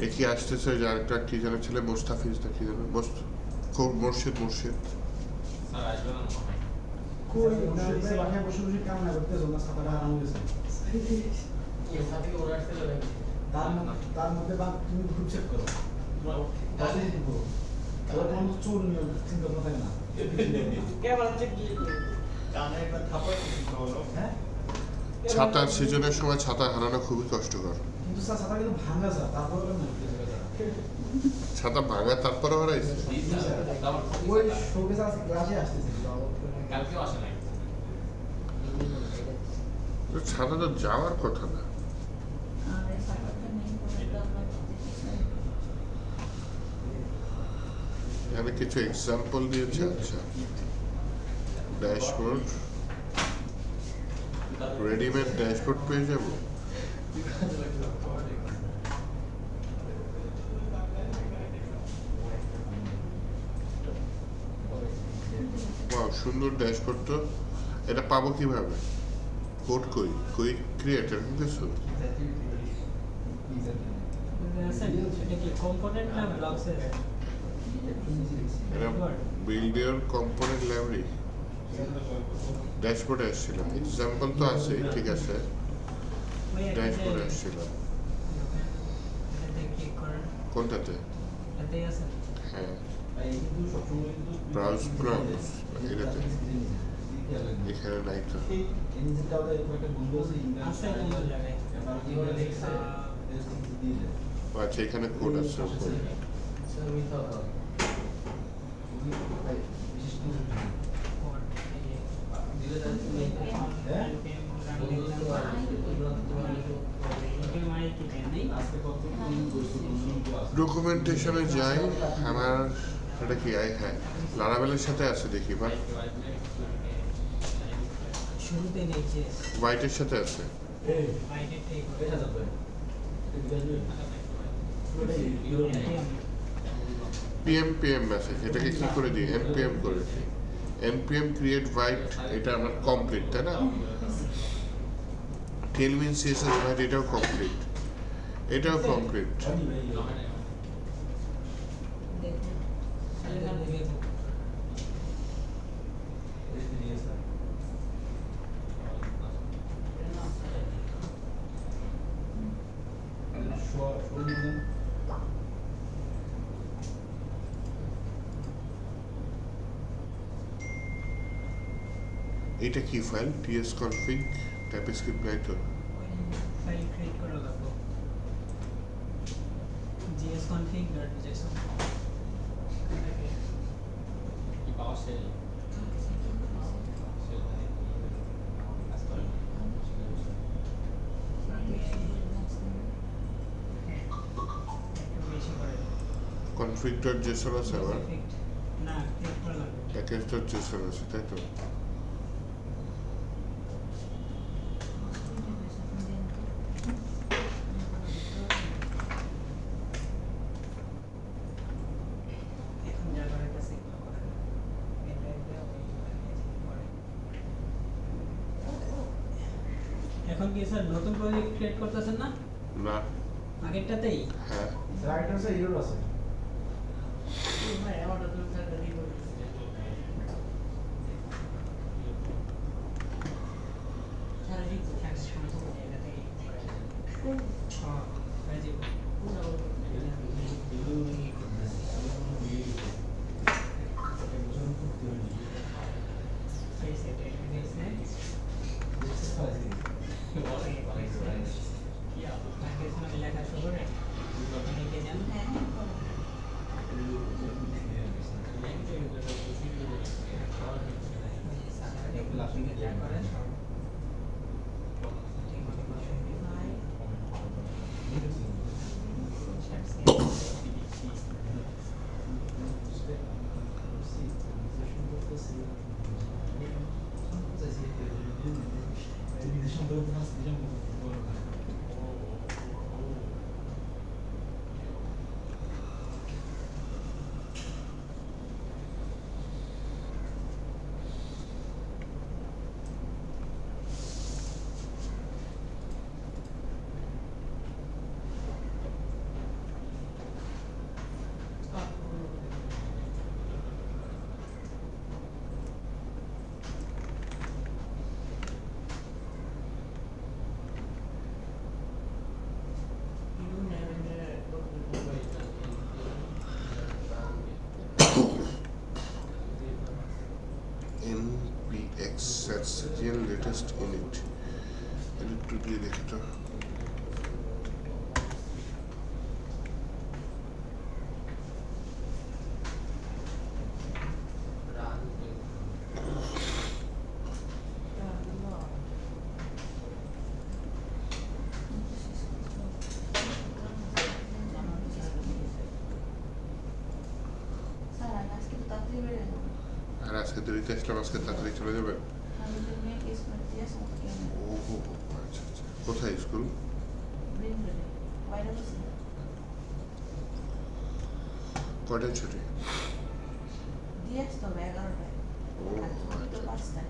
একই আসতেছে ওই যে আরেকটা কি যেন ছেলে মোস্তাফিজ না কি যেন মুর্শিদ স্যার আসবে না মনে হয়। কই সে বাসায় বসে বসে কান্না করতেছো না ছাতাটা হারানো গেছে তার মধ্যে বা তুমি গ্রুপ চেক করো ওর কোনো চোর নিয়ে চিন্তা ভাবনা থাকে না হ্যাঁ ছাতার সিজনের সময় ছাতা হারানো খুবই কষ্টকর। কিন্তু স্যার ছাতা কিন্তু ভাঙা স্যার তারপরে কেন ছাতা ভাঙা তারপরে হারাইছে। ওই শোকেস আছে ক্লাসে আসতেছে কালকেও আসে নাই। তো ছাতা তো যাওয়ার কথা না। এখানে কিছু এক্সাম্পল দিয়েছে। আচ্ছা, ড্যাশবোর্ড, রেডিমেড ড্যাশবোর্ড পেয়ে যাব। ওয়াও, সুন্দর ড্যাশবোর্ড তো। এটা পাবো কিভাবে? কোড কই ক্রিয়েটার কিছু কম্পোনেন্ট না ব্লকসের এটা বিল্ড ইওর কম্পোনেন্ট লাইব্রেরি ড্যাশবোর্ডে আসছিল। এক্সাম্পল তো আছে, ঠিক আছে, ড্যাশবোর্ডে আসছিল। কোনটাতে? হ্যাঁ, ব্রাউজ এটাতে। এখানে নাই তো। আচ্ছা, এখানে কোড আছে উপরে। ডকুমেন্টেশনে যাই। আমার এটা কি হ্যাঁ, লারাবেলের সাথে আছে দেখি বা শুরুতে নিচে হোয়াইটের সাথে আছে। বাইরে টেক পিএম মেসেজ, এটাকে কি করে দিই? এনপিএম করে দিই। এনপিএম ক্রিয়েট হোয়াইট, এটা আমার কমপ্লিট, তাই না? টেলমিন সিএসএস হোয়াইট, এটাও কমপ্লিট, এটাও কমপ্লিট। এটা কি ফাইল? টিএস কনফিগ টাইপস্ক্রিপ্ট নাই তো। ফাইল ক্রিয়েট করা লাগবে jsconfig.json কি পাওয়ার সেল config.json আছে আবার, না ক্রিয়েট করা লাগবে package.json আছে, তাই তো? এখন জাভার কাছে করেন এখন কি স্যার নতুন প্রজেক্ট ক্রিয়েট করতেছেন না? না, আগেরটাতেই হ্যাঁ, রাইটার আছে হিরো আছে ভাই আমারটা তো স্যার রেডি করে স্যার এই ট্যাক্স সমস্যা হয়ে গেছে হ্যাঁ রাজি লেখা শুরু করে লিখে যান Axial latest init একটু দিয়ে দেখি তো স্যার আমি আজকে তো তাড়াতাড়ি বেরোয় না আর আজকে দেরিতে আসলাম আজকে তাড়াতাড়ি চলে যাবেন আমি তো মেয়েকে স্কুলে দিয়ে আসলাম তো কেমন ও হো হো, আচ্ছা আচ্ছা কোথায় স্কুল ব্রেন বেড়ে বাইরে বসে কয়টায় ছুটি দিয়ে আসতে হবে 11টায় ও আর ছুটি তো আচ্ছা 5টায়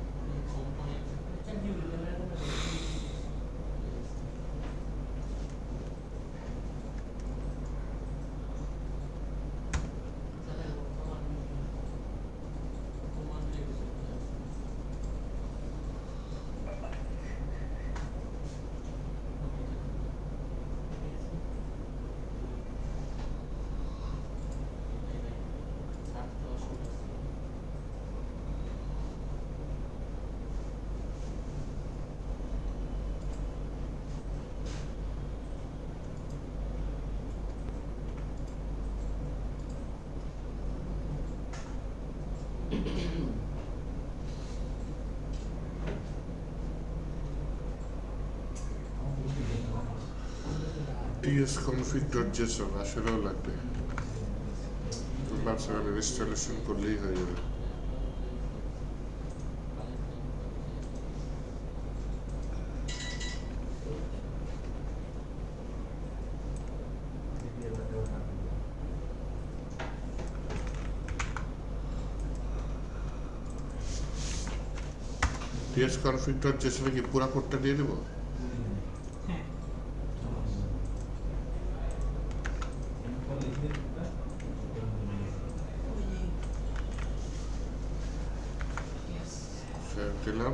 tsconfig.json আসলেও লাগবে ভাবছিলাম ইনস্টলেশন করলেই হয়ে যাবে tsconfig.json কি পুরা কোডটা দিয়ে দেবো হ্যাঁ ওই যে yes স্যার দিলাম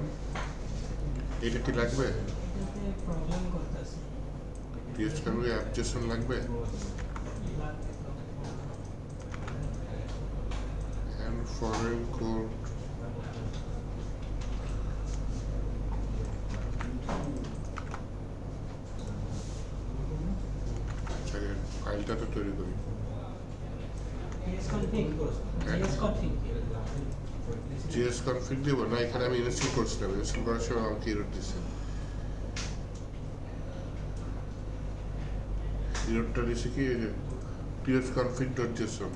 এটা কি লাগবে এটাতে প্রবলেম করতেছে tsconfig app.json লাগবে and foreign code আচ্ছা ফাইলটা তো তৈরি করি tsconfig দিব না এখানে আমি ইনস্টল করছিলাম ইনস্টল করার সময় আমাকে এরর দিছে এররটা দিছে কি এই যে tsconfig.json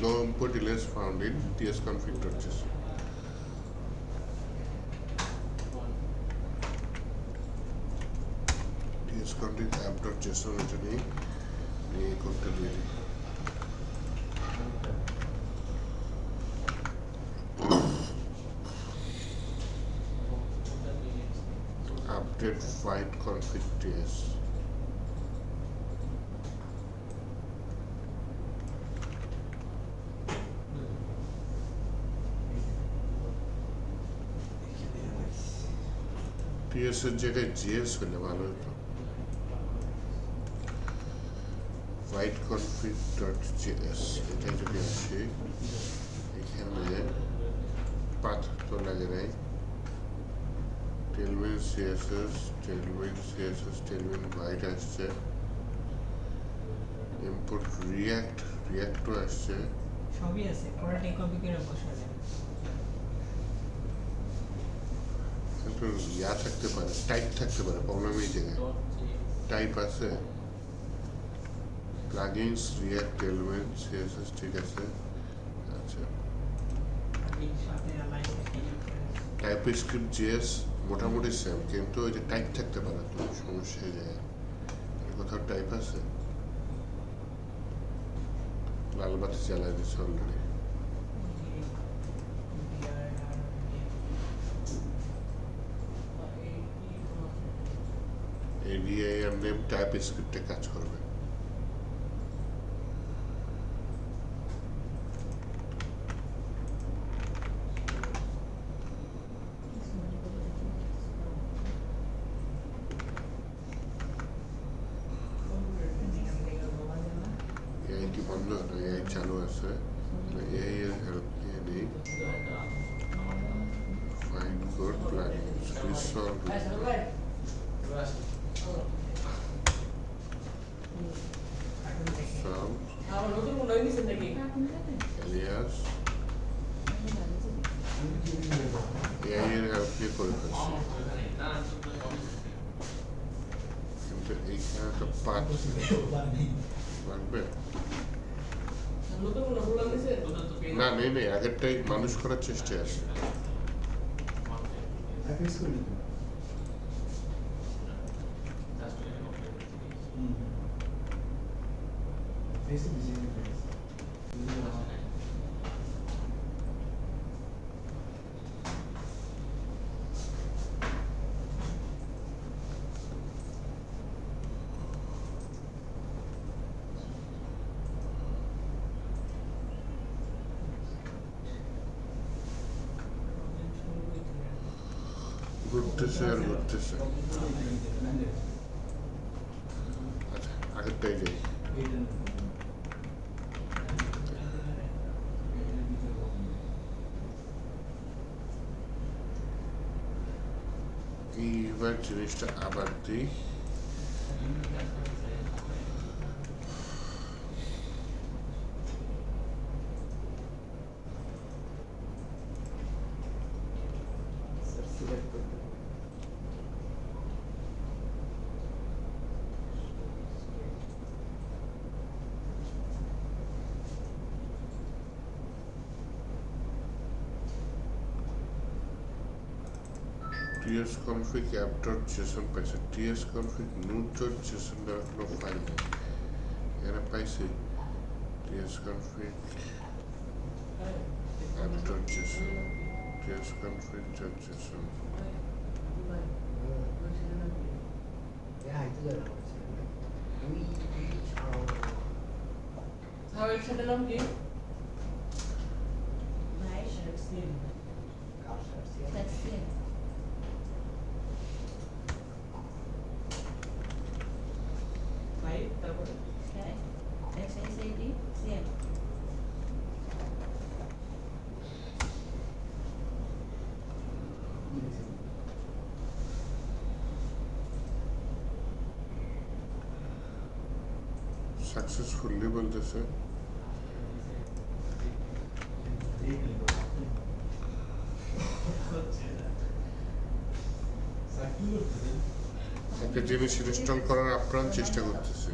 no import delays found in tsconfig.json tsconfig app.json এটা নিয়ে এই কোডটা দিয়ে দিই update file config ts ts এর জায়গায় js হলে ভালো হতো file config.js এটা যদি আসে এখানে পাথ তো লাগে নাই tailwind css tailwind white আসছে import react তো আসছে সবই আছে পরে কপি করে বসালে কিন্তু ইয়া থাকতে পারে টাইপ থাকতে পারে প্রবলেম এই জায়গায় টাইপ আছে প্লাগইনস রিয়াক্ট tailwind css ঠিক আছে আচ্ছা সাথে অ্যালাইন টাইপস্ক্রিপ্ট জেএস মোটামুটি সেম কিন্তু ওই যে টাইপ থাকতে পারে তো সমস্যা হয়ে যায় কোথাও টাইপ আছে লাল বাতি জ্বালাই দিচ্ছে অলরেডি এডিআই আর নেম টাইপ স্ক্রিপ্টে কাজ করবে এআই কি বন্ধ না এআই চালু আছে এআই এর হেল্প নিয়ে নেই Fine, good planning. It's all ভাই good. সাহেব ভাই এবার আসি। এখন দেখি Sam, আমার নতুন মনে হয় নিছেন নাকি Elias, আমি কি দিয়ে দেবো? AI এর help নিয়ে করে ফেলছি। Almost ওখানে। না, না, তো তুমি কবে এসেছিলে? কিন্তু এইখানে তো পাঁচ লাগবে। নতুন মনে বললাম নিছেন তোদের তো পেয়ে না, নেই, আগেরটাই মানুষ করার চেষ্টায় আছে। অ্যাফেক্স করে দিতে। Just to let you know. হুম। ফেসে ডিজাইন ফেস। ঘুরতেছে আর ঘুরতেছে। আচ্ছা, আগেরটাই যাই। এইবার জিনিসটা আবার দিই। tsconfig app.json পাইছে, tsconfig node.json নামে কোনো ফাইল নেই। এখানে পাইছি tsconfig app.json, tsconfig.json। সাহেব সেটার নাম কি ভাই সিম that's it. ভাই তারপরে Okay. XACD, CM. সাকসেসফুলি বলতেছে। একটা জিনিস ইনস্টল করার আপ্রাণ চেষ্টা করতেছি।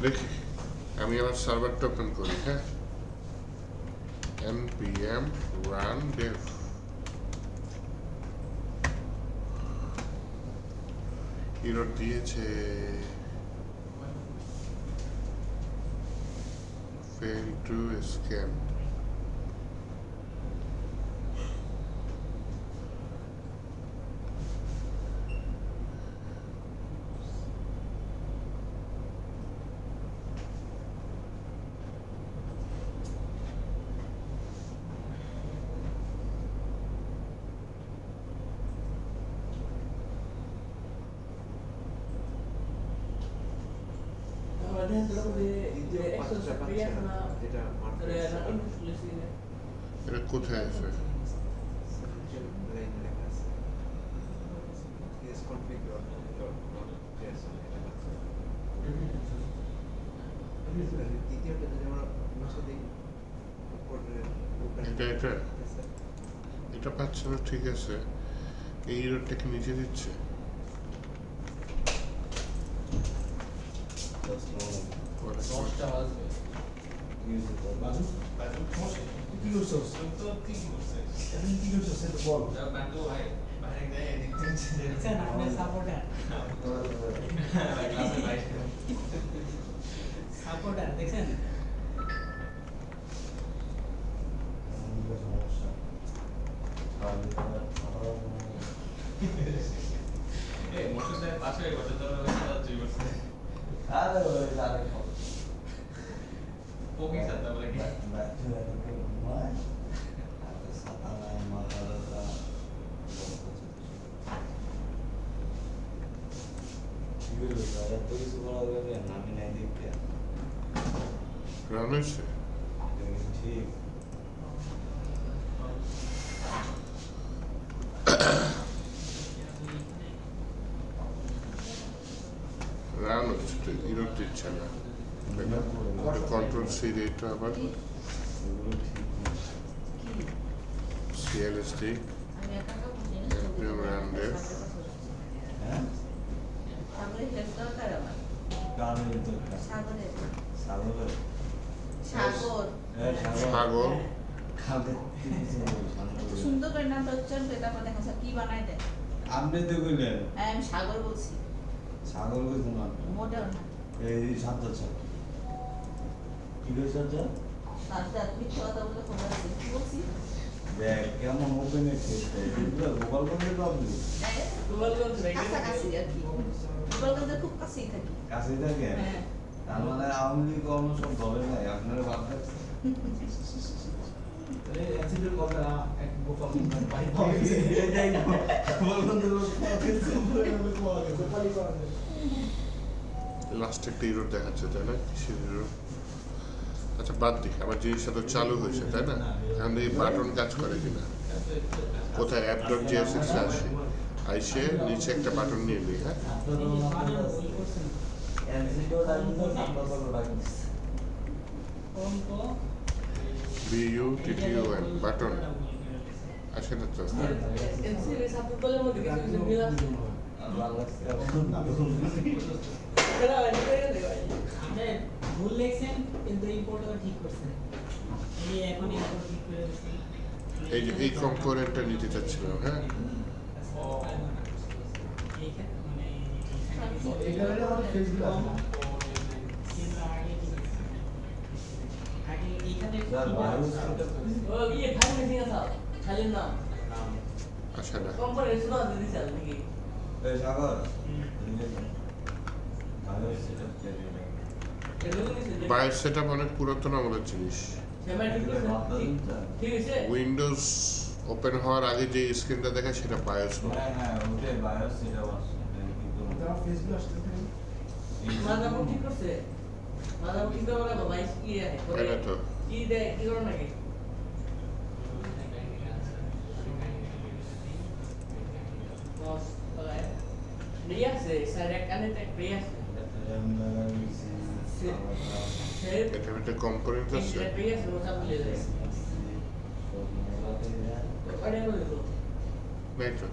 দেখি, আমি আমার সার্ভারটা ওপেন করি। হ্যাঁ, npm run dev। এরর দিয়েছে, fail to scan। আমাদের যে এক্সেস প্রক্রিয়া না যেটা না ইনফ্লুয়েন্সিং এটা কোথায় আছে? লাইনে লেখা আছে tsconfig.json এটা আছে। দ্বিতীয়টা যদি আমরা মুছে দিই উপরের এটা এটা পাচ্ছে না, ঠিক আছে। এই এররটাকে নিচে দিচ্ছে। দশটা বাজবে। বাজু বাজু সমস্যা তুই কি করছস তো ঠিক করছে এখন কি করছস সেটা বল বাজু ভাই বাইরে গিয়ে এদিক থেকে দেখছেন আপনার সাপোর্টার ক্লাসে বাইরে সাপোর্টার দেখছেন এই মোটরসাইকেল পাশে বসে তো সাদা চুই করছে ওকে সাদা বলে কি রান হয়েছে রান হচ্ছে তো ইরোর দিচ্ছে না কন্ট্রোল সি রেট আবার কি সিএলএসটি আমি একা একা বুঝি না Champion round এর। সাগরের হেল্প দরকার আমার সাগরের সাগর সুন্দর করে নামটা উচ্চারণ করে তারপর দেখা যায় কি বানাই দেয় আপনি তো কইলেন আমি সাগর বলছি ছাগল কইছেন না মোটেও না এই শান্ত ছা কি কইছ যা তাতে মিথ্যা কথা বলে খবর আছে কি বলছি দেখ কেমন ওপেনে খেতে এগুলো গোপাল করে তো আপনি কাছাকাছি আর কি গোপালগঞ্জের খুব কাছেই থাকি কাছে থাকে হ্যাঁ তার মানে আওয়ামী লীগ অন্য সব দলে নাই আপনারা বাদ রাখছেন অ্যাক্সিডেন্ট করবে না এক গোপাল বাইক এটাই গোপাল বন্ধু গোপালই করা যায় লাস্টে একটা ইরোর দেখাচ্ছে তাই না কিসের ইরোর আচ্ছা বাদ দিই আমার জিনিসটা তো চালু হয়েছে তাই না এখন এই বাটন কাজ করে কিনা কোথায় অ্যাপ ডট জিএসএক্স আসে আইসে নিচে একটা বাটন নিয়ে নিই হ্যাঁ এনসিও লাগবে নাম্বার বলো লাগবে BUTTON বাটন আসে না তো ভুল লিখছেন কিন্তু ইম্পোর্টও ঠিক করছেন এই এখন ইম্পোর্ট ঠিক করে দিচ্ছি এই যে এই কম্পোনেন্টটা নিতে চাচ্ছিলাম হ্যাঁ এইখানে মানে এখানে আমাদের ফেসবুক আছে না কিন্তু আগে এইখানে স্যার ভাইরাস ও ये फाइल में दिया था खाली नाम আসে না कंपनी सुना दे दी चल लगी এই সাগর ভাইরাস সেটআপ কে দিবেন ये लोग नहीं से বায়োস সেটআপ অনেক পুরাতন আমলের জিনিস मैं ठीक है উইন্ডোজ ওপেন হওয়ার আগে যে স্ক্রিনটা দেখায় সেটা বায়োস হয় হ্যাঁ হ্যাঁ ওটাই ভাইরাস সেটআপ আছে আমার ফেসবুক আসতে থাকে मादा को ठीक करते मादा को ठीक करने का भाई की है তাই না তো की दे की करना के बस रिया से सारे काने तक रिया से এটা একটা কম্পোনেন্ট আছে रिया से वो सब ले ले अरे वो देखो নাই তো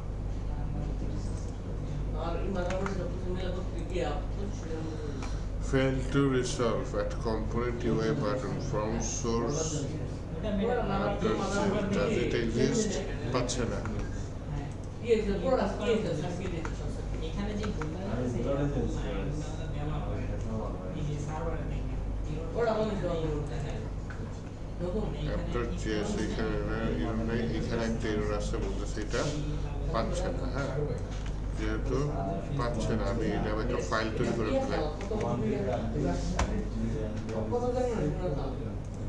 और इन मादा को सब कुछ मिला तो किया कुछ fail to resolve at component UI button from source does it exist পাচ্ছে না ये जो पूरा ये जो संगीत এখানে যে ভুলটা আছে এই যে সার্ভারে দেখেন पूरा बंद कर दो অ্যাপটার জিএস এখানে নাই এখানে একটা এরর আসছে বলতেছে এটা পাচ্ছে না হ্যাঁ যেহেতু পাচ্ছে না আমি এটা একটা ফাইল তৈরি করে ফেলাই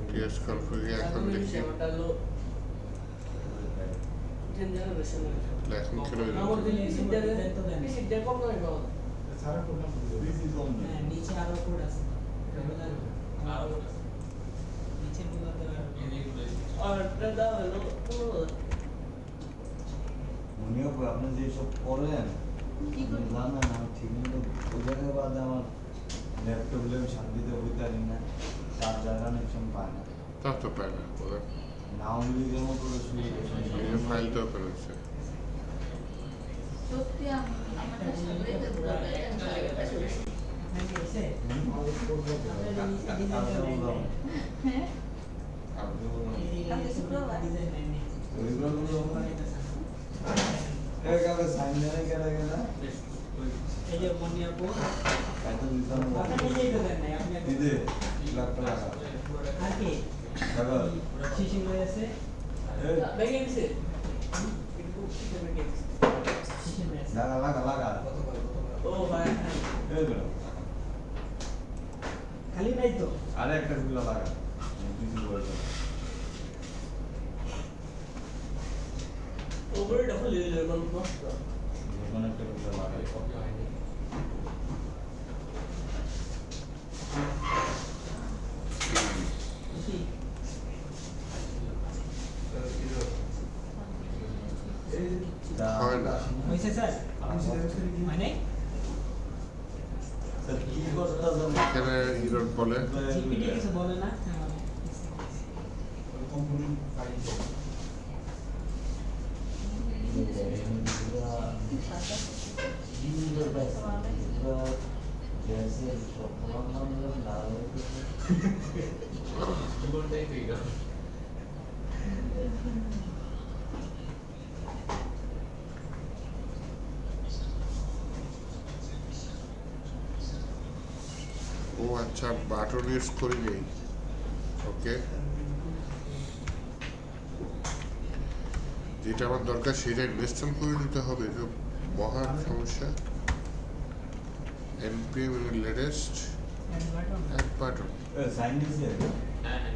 টিএস কনফিগ এখন দেখি এখন কেন সারা প্রোগ্রাম হ্যাঁ নিচে আরো কোড আছে নিচে বোঝাতে মনিও আপনি যে সব করেন কি করি? জানেন আমি ঠিক মতো বোঝাতে বাদে আমার ল্যাপটপে আমি শান্তিতে বইতে পারি না চার্জার কানেকশন পায় না তা তো পায় না বলেন আওয়ামী লীগের মতো শুরু এই যে ফাইলটা ওপেন হচ্ছে সত্যি আমি আমার সাগরে তো পুরো ব্যালেন্স আপনার কি হয়েছে হ্যাঁ আপনি কালকে শুক্রবার। এই কালকে সাইন দেনে কেটে গেলে এই যে মনিয়া পো এত দিতাম আপনি নিজেই তো দেন নাই আপনি দিদে লাখ টাকা আর কি টাকা শিশির রয়েছে এই ব্যাগে দিছে একটু ব্যাগে দিছে শিশির রয়েছে লাগা ও ভাই এই বলো খালি নাই তো আরে একটা গুলো লাগা কিছু বলছো ওপরে যখন লিলে কোন নষ্ট যেকোনো একটা গুলো লাগা বেশি হয় না। হয়েছে স্যার মানে স্যার কি করতে হবে এখানে ইরোড বলে জিপিটি কিছু বলে না जैसे কোনটাই হয়ে গেল ও আচ্ছা বাটন ইউজ করি নেই ওকে যেটা আমার দরকার সেটা ইনস্টল করে নিতে হবে তো মহান সমস্যা npm latest add button sign दीजिए হ্যাঁ হ্যাঁ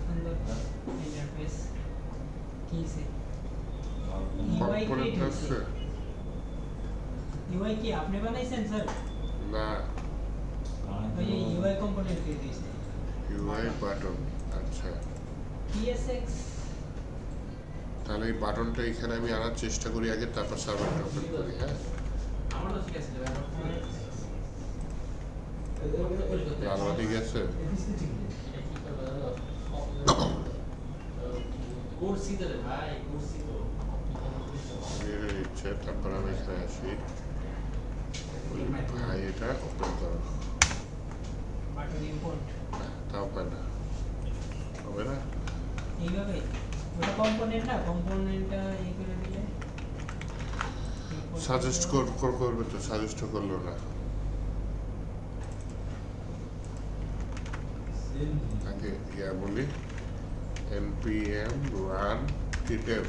সুন্দর ইন্টারফেস কি সে কম্পোনেন্ট আছে ইউআই কি আপনি বানাইছেন স্যার না ওই ইউআই কম্পোনেন্ট দিয়ে দিয়েছে UI বাটন আচ্ছা PSX তাহলে এই বাটনটা এখানে আমি আনার চেষ্টা করি আগে তারপর সার্ভারটা ওপেন করি হ্যাঁ আমার তো ঠিক আছে লালবাতি গেছে করছি তো রে ভাই করছি তো বের হয়ে যাচ্ছে তারপর আমি এখানে আসি ওই ভাই এটা ওপেন করো বাটন ইম্পোর্ট তাও পায় না হবে না এইভাবে ওটা কম্পোনেন্ট না কম্পোনেন্টটা এই করে দিলে সাজেস্ট করবে তো সাজেস্ট করলো না আগে ইয়া বলি npm run ttf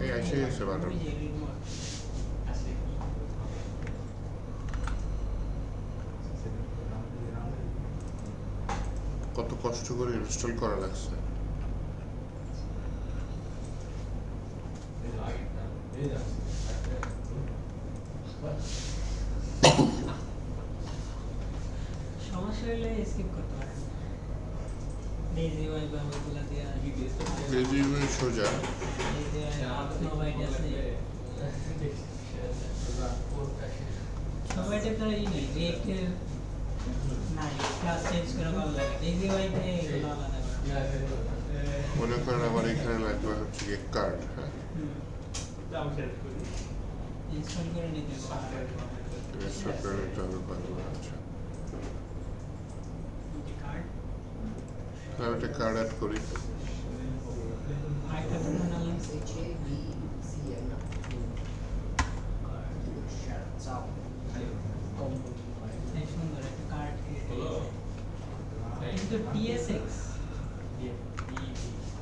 এই আসে গেছে বাটন ওই যে রিমোট আসে কত কষ্ট করে ইনস্টল করা লাগছে সমস্যা হলে স্কিপ করতে পারেন ডেজি ওয়াই বা ওইগুলা দিয়ে KGUI সোজা ডেজি ওয়াই স্নোবাইট আছে স্নোবাইটে তো এই নেই রিয়েক্টের নাই ক্লাস চেঞ্জ করে ভালো লাগে ডেজি ওয়াইতে এগুলো আলাদা করে মনে করেন আমার এখানে লাগবে হচ্ছে গিয়ে কার্ড হ্যাঁ ইনস্টল করে নিতে হবে ইনস্টল করে নিতে হবে পারবো আচ্ছা কার্ড আমি একটা কার্ড অ্যাড করি আরেকটা টার্মিনাল এই সুন্দর একটা কার্ড হলো কিন্তু PSX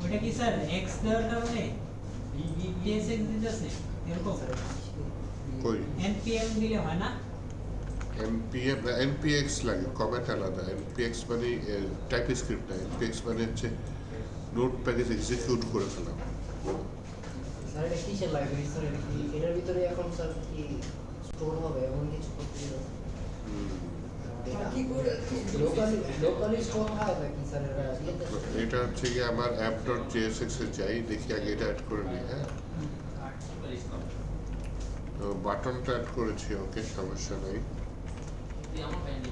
ওটা কি স্যার এক্স দেওয়ার কারণে PSX দিতেছে এরকম কই npm দিলে হয় না npm না npx লাগে কমেন্ট আলাদা npx মানে টাইপ স্ক্রিপ্ট না npx মানে হচ্ছে নোট প্যাকেজ এক্সিকিউট করে ফেলা স্যার এটা কিসের লাইব্রেরি স্যার এটা কি এটার ভিতরে এখন স্যার কি স্টোর হবে এমন কিছু করতে হবে কি করে লোকালি স্টোর হয় নাকি স্যার এটা এটা হচ্ছে কি আমার app.jsx এ যাই দেখি আগে এটা অ্যাড করে নিই হ্যাঁ তো বাটনটা অ্যাড করেছি ওকে সমস্যা নেই আমার পাইনি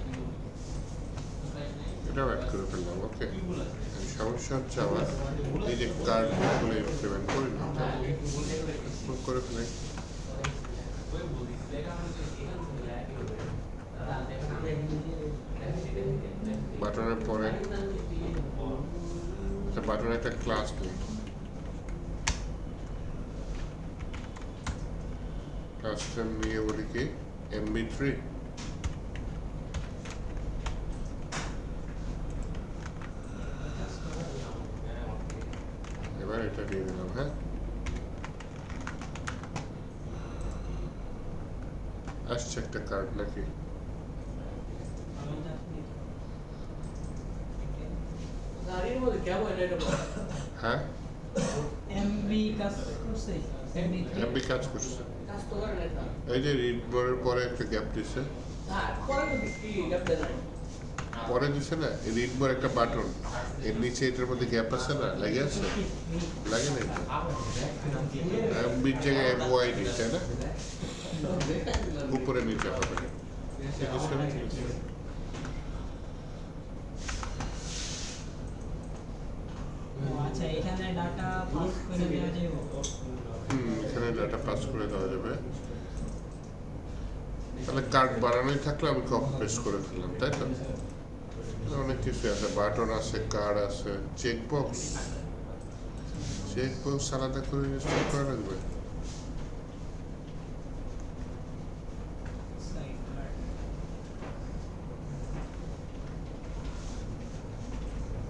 এটাও অ্যাড করে ফেললাম ওকে কি বলেছে সমস্যা হচ্ছে আমার এই যে কার্ডগুলো ইমপ্লিমেন্ট করি না করে ফেলে বাটনের পরে বাটনের একটা ক্লাস নেই, ক্লাসটা নিয়ে বলি কি MB3 এবার এটা দিয়ে দিলাম। হ্যাঁ, আসছে একটা কার্ড নাকি? গাড়ির মধ্যে কেমন এটা বল হ্যাঁ, এমবি কাজ করছে MB কাজ করছে। কাজ তো করে না এটা এই যে রিড মোডের পরে একটা গ্যাপ দিছে, হ্যাঁ পরে তো কি গ্যাপ দেয় না পরে দিছে না এই রিড মোড একটা বাটন, এর নিচে এটার মধ্যে গ্যাপ আছে না, লাগে আছে? লাগে না? MB জায়গায় MYD, তাই না? উপরে নিচে হবে। আচ্ছা এখানে ডাটা পাস করে দেওয়া যাবে এখানে ডাটা পাস করে দেওয়া যাবে। তাহলে কার্ড বানানোই থাকলে আমি কপি পেস্ট করে ফেললাম, তাই তো? অনেক কিছু আছে, বাটন আছে, কার্ড আছে, চেকবক্স আলাদা করে ইনস্টল করা লাগবে।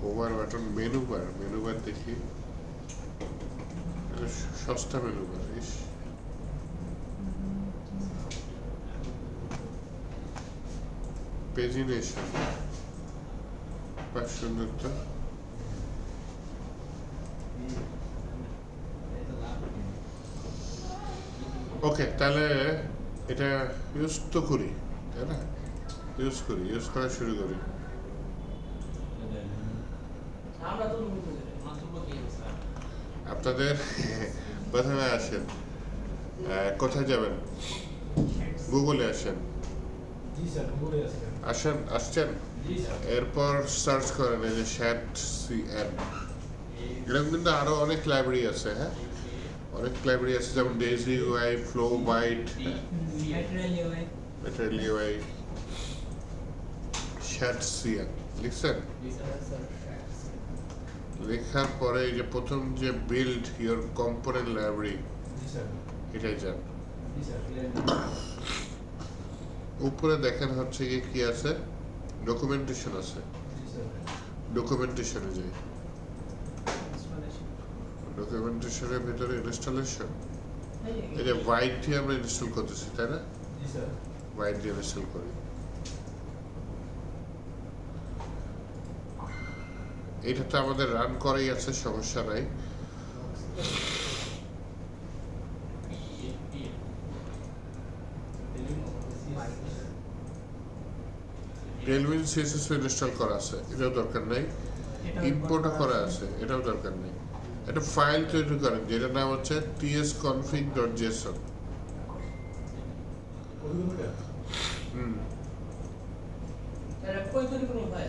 ওভার বাটন, মেনু বার দেখি, এটা সস্তা মেনু বার। ইস, পেজিনেশন বেশ সুন্দর তো। ওকে, তাহলে এটা ইউজ তো করি, তাই না? ইউজ করা শুরু করি। আমরা তো আপনাদের প্রথমে আসেন, কোথায় যাবেন? গুগলে আসেন, আসছেন, এরপর সার্চ করেন এই যে ShatCN। এরকম কিন্তু আরো অনেক লাইব্রেরি আছে। হ্যাঁ, অনেক লাইব্রেরি আছে, যেমন Daisy UI, Flowbite, Material UI, ShatCN লিখছেন। লেখার পরে এই যে প্রথম যে বিল্ড ইউর কম্পোনেন্ট লাইব্রেরি, এটাই যান। উপরে দেখেন হচ্ছে কি আছে, ডকুমেন্টেশন আছে, ডকুমেন্টেশনে যাই। ডকুমেন্টেশনের ভিতরে ইনস্টলেশন, এই যে হোয়াইট দিয়ে আমরা ইনস্টল করতেছি, তাই না? হোয়াইট দিয়ে ইনস্টল করি। এটা তো আমাদের রান করাই আছে, সমস্যা নাই। টেলউইন সিএসএস ইনস্টল করা আছে, এটাও দরকার নাই। ইম্পোর্টও করা আছে, এটাও দরকার নেই। একটা ফাইল তৈরি করেন যেটার নাম হচ্ছে tsconfig.json। এটা কই তৈরি করব ভাই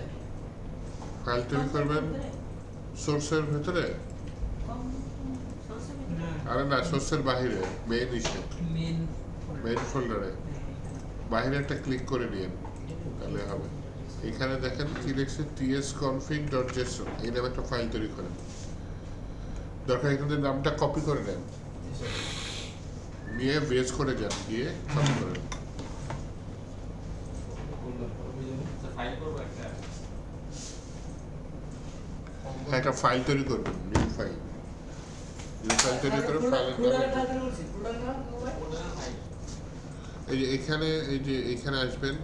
ফাইল তৈরি করবেন সোর্সের ভেতরে, আরে না, সোর্সের বাহিরে, মেইন ইসে, মেইন ফোল্ডারে বাহিরে একটা ক্লিক করে নিন, তাহলে হবে। এখানে দেখেন কি লিখছে, tsconfig.json, এই নামে একটা ফাইল তৈরি করেন। দরকার এখানে নামটা কপি করে নেন, নিয়ে বেস করে যান, গিয়ে কপি করেন। একটা ফাইল তৈরি করবেন, নিউ ফাইল তৈরি করে ফাইলের এই যে এখানে আসবেন,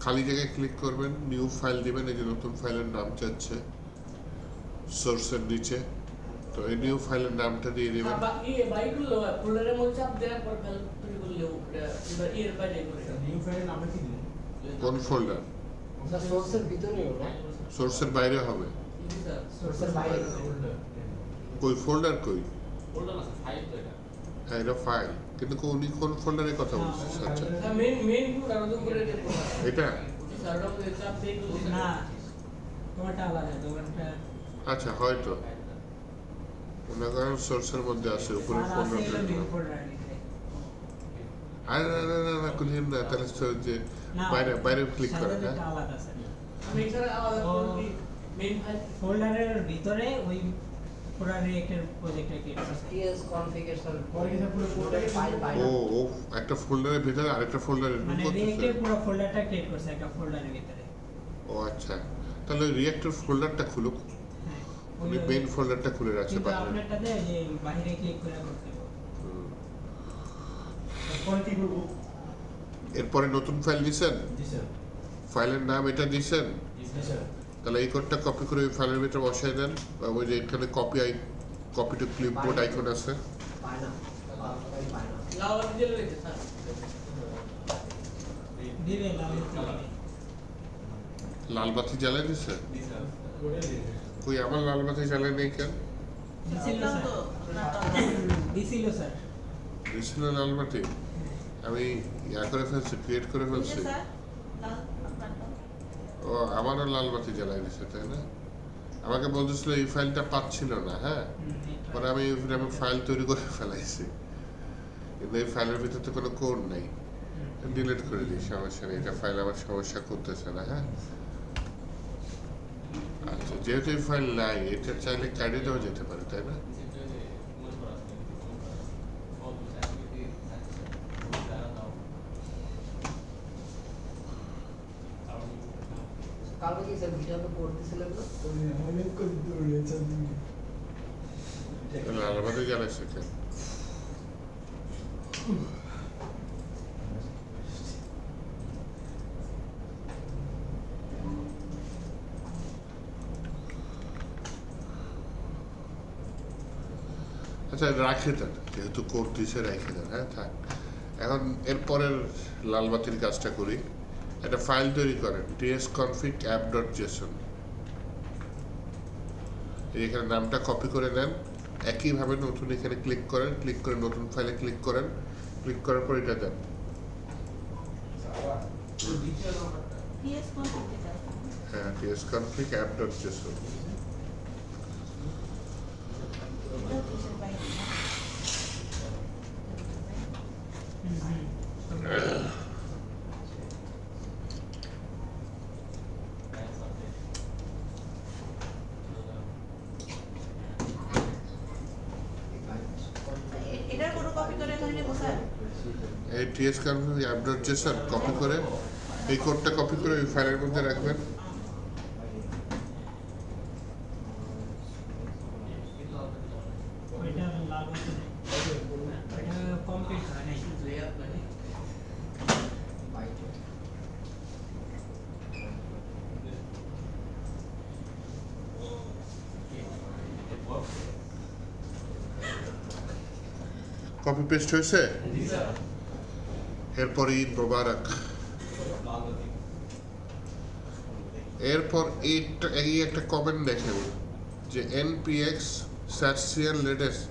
খালি জায়গায় ক্লিক করবেন, নিউ ফাইল দিবেন। এই যে নতুন ফাইলের নাম চাচ্ছে সোর্সের নিচে, তো এই নিউ ফাইলের নামটা দিয়ে দিবেন। বাইকগুলো ফোল্ডারের মধ্যে চাপ দেওয়ার পর ফাইল তৈরি করলেও এর বাইরে করে নিউ ফাইলের নামটা কি দিন? কোন ফোল্ডার? সোর্সের ভিতরে হলো সোর্সের বাইরে হবে। সোর্সের বাইরে কই ফোল্ডার কই? ফোল্ডার আছে, ফাইল তো এটা। হ্যাঁ, এটা ফাইল, কিন্তু উনি কোন ফোল্ডারের কথা বলছেন? আচ্ছা, মেন ফোল্ডার ওদের করে এটা সার্ভারের মধ্যে চাপ দিয়ে না তোমারটা আলাদা, তোমারটা আচ্ছা হয়তো মনে করেন সোর্সের মধ্যে আছে উপরে স্যার আছে হলো মেন ফোল্ডারের ভিতরে আরে না খুলিম না তাহলে তো যে না বাইরে বাইরে ক্লিক করে না এটা আলাদা স্যার আমি এখানে আলাদা ও। করে মেইন ফাইল ফোল্ডারের ভিতরে ওই পুরো রিয়েক্টের প্রজেক্টটা ক্রিয়েট করছে টিএস কনফিগারেশন পরে কিন্তু পুরো কোডটাকে ফাইল কিন্তু- পাই ও ও একটা ফোল্ডারের ভিতরে আরেকটা ফোল্ডারে মানে ঢুকতেছে রিয়েক্টের পুরো ফোল্ডারটা ক্রিয়েট করছে একটা ফোল্ডারের ভিতরে ও আচ্ছা তাহলে রিঅ্যাক্টর ফোল্ডারটা খুলুক হ্যাঁ উনি মেইন ফোল্ডারটা খুলে রাখছে কিন্তু বাইরে আপনারটাতে যে বাইরে ক্লিক করে করতে হবে হুম। পরে কি করবো? এরপরে নতুন ফাইল দিছেন জি স্যার ফাইলের নাম এটা দিছেন জি স্যার তাহলে এই কোডটা কপি করে ওই ফাইলের ভিতরে বসাই দেন বা ওই যে এখানে কপি টু ক্লিপবোর্ড আইকন আছে পায় না পায় না লাওয়াতি দিয়ে লেগে স্যার দিবে লাভের দিবে লাল বাতি জ্বালাই দিছে কই আমার লাল বাতি জ্বালাই নেই কেন দিছিল স্যার দিছিল স্যার দিছিল লাল বাতি আমি করে ফেলছি ক্রিয়েট করে ফেলছি স্যার লাল আপনারটা ও আমারও লাল বাতি জ্বালাই দিছে তাই না আমাকে বলতেছিল এই ফাইলটা পাচ্ছিল না হ্যাঁ পরে আমি ফাইল তৈরি করে ফেলাইছি কিন্তু এই ফাইলের ভিতরে তো কোনো কোড নাই ডিলিট করে দিই সমস্যা নেই এটা ফাইল আমার সমস্যা করতেছে না হ্যাঁ আচ্ছা যেহেতু এই ফাইল নাই এটা চাইলে কাটিয়ে দেওয়া যেতে পারে তাই না কালকে কি স্যার ভিডিও তো করতেছিলেন না অনেক করে দৌড়িয়েছে লাল বাতি জ্বালাইছে কেন আচ্ছা রাখে দেন যেহেতু কোড দিছে রেখে দেন হ্যাঁ থাক এখন এরপরের লাল বাতির কাজটা করি একটা ফাইল তৈরি করেন tsconfig app.json এখানে নামটা কপি করে নেন একইভাবে নতুন এখানে ক্লিক করেন ক্লিক করে নতুন ফাইলে ক্লিক করেন ক্লিক করার পর এটা দেন পিএস কোন করতে হ্যাঁ tsconfig app.json এটা কিসের বাইরে এটার কোনো কপি করে এখানে নেবো স্যার এই tsconfig app.json কপি করে এই কোডটা কপি করে ওই ফাইলের মধ্যে রাখবেন ওইটা লাভ হচ্ছে না ওইটা কমপ্লিট হয় নাই লেয়ার মানে কপি পেস্ট হয়েছে এরপর ঈদ মোবারক এরপর এই একটা কমেন্ট দেখেন যে npx সার্চিয়ান লেটেস্ট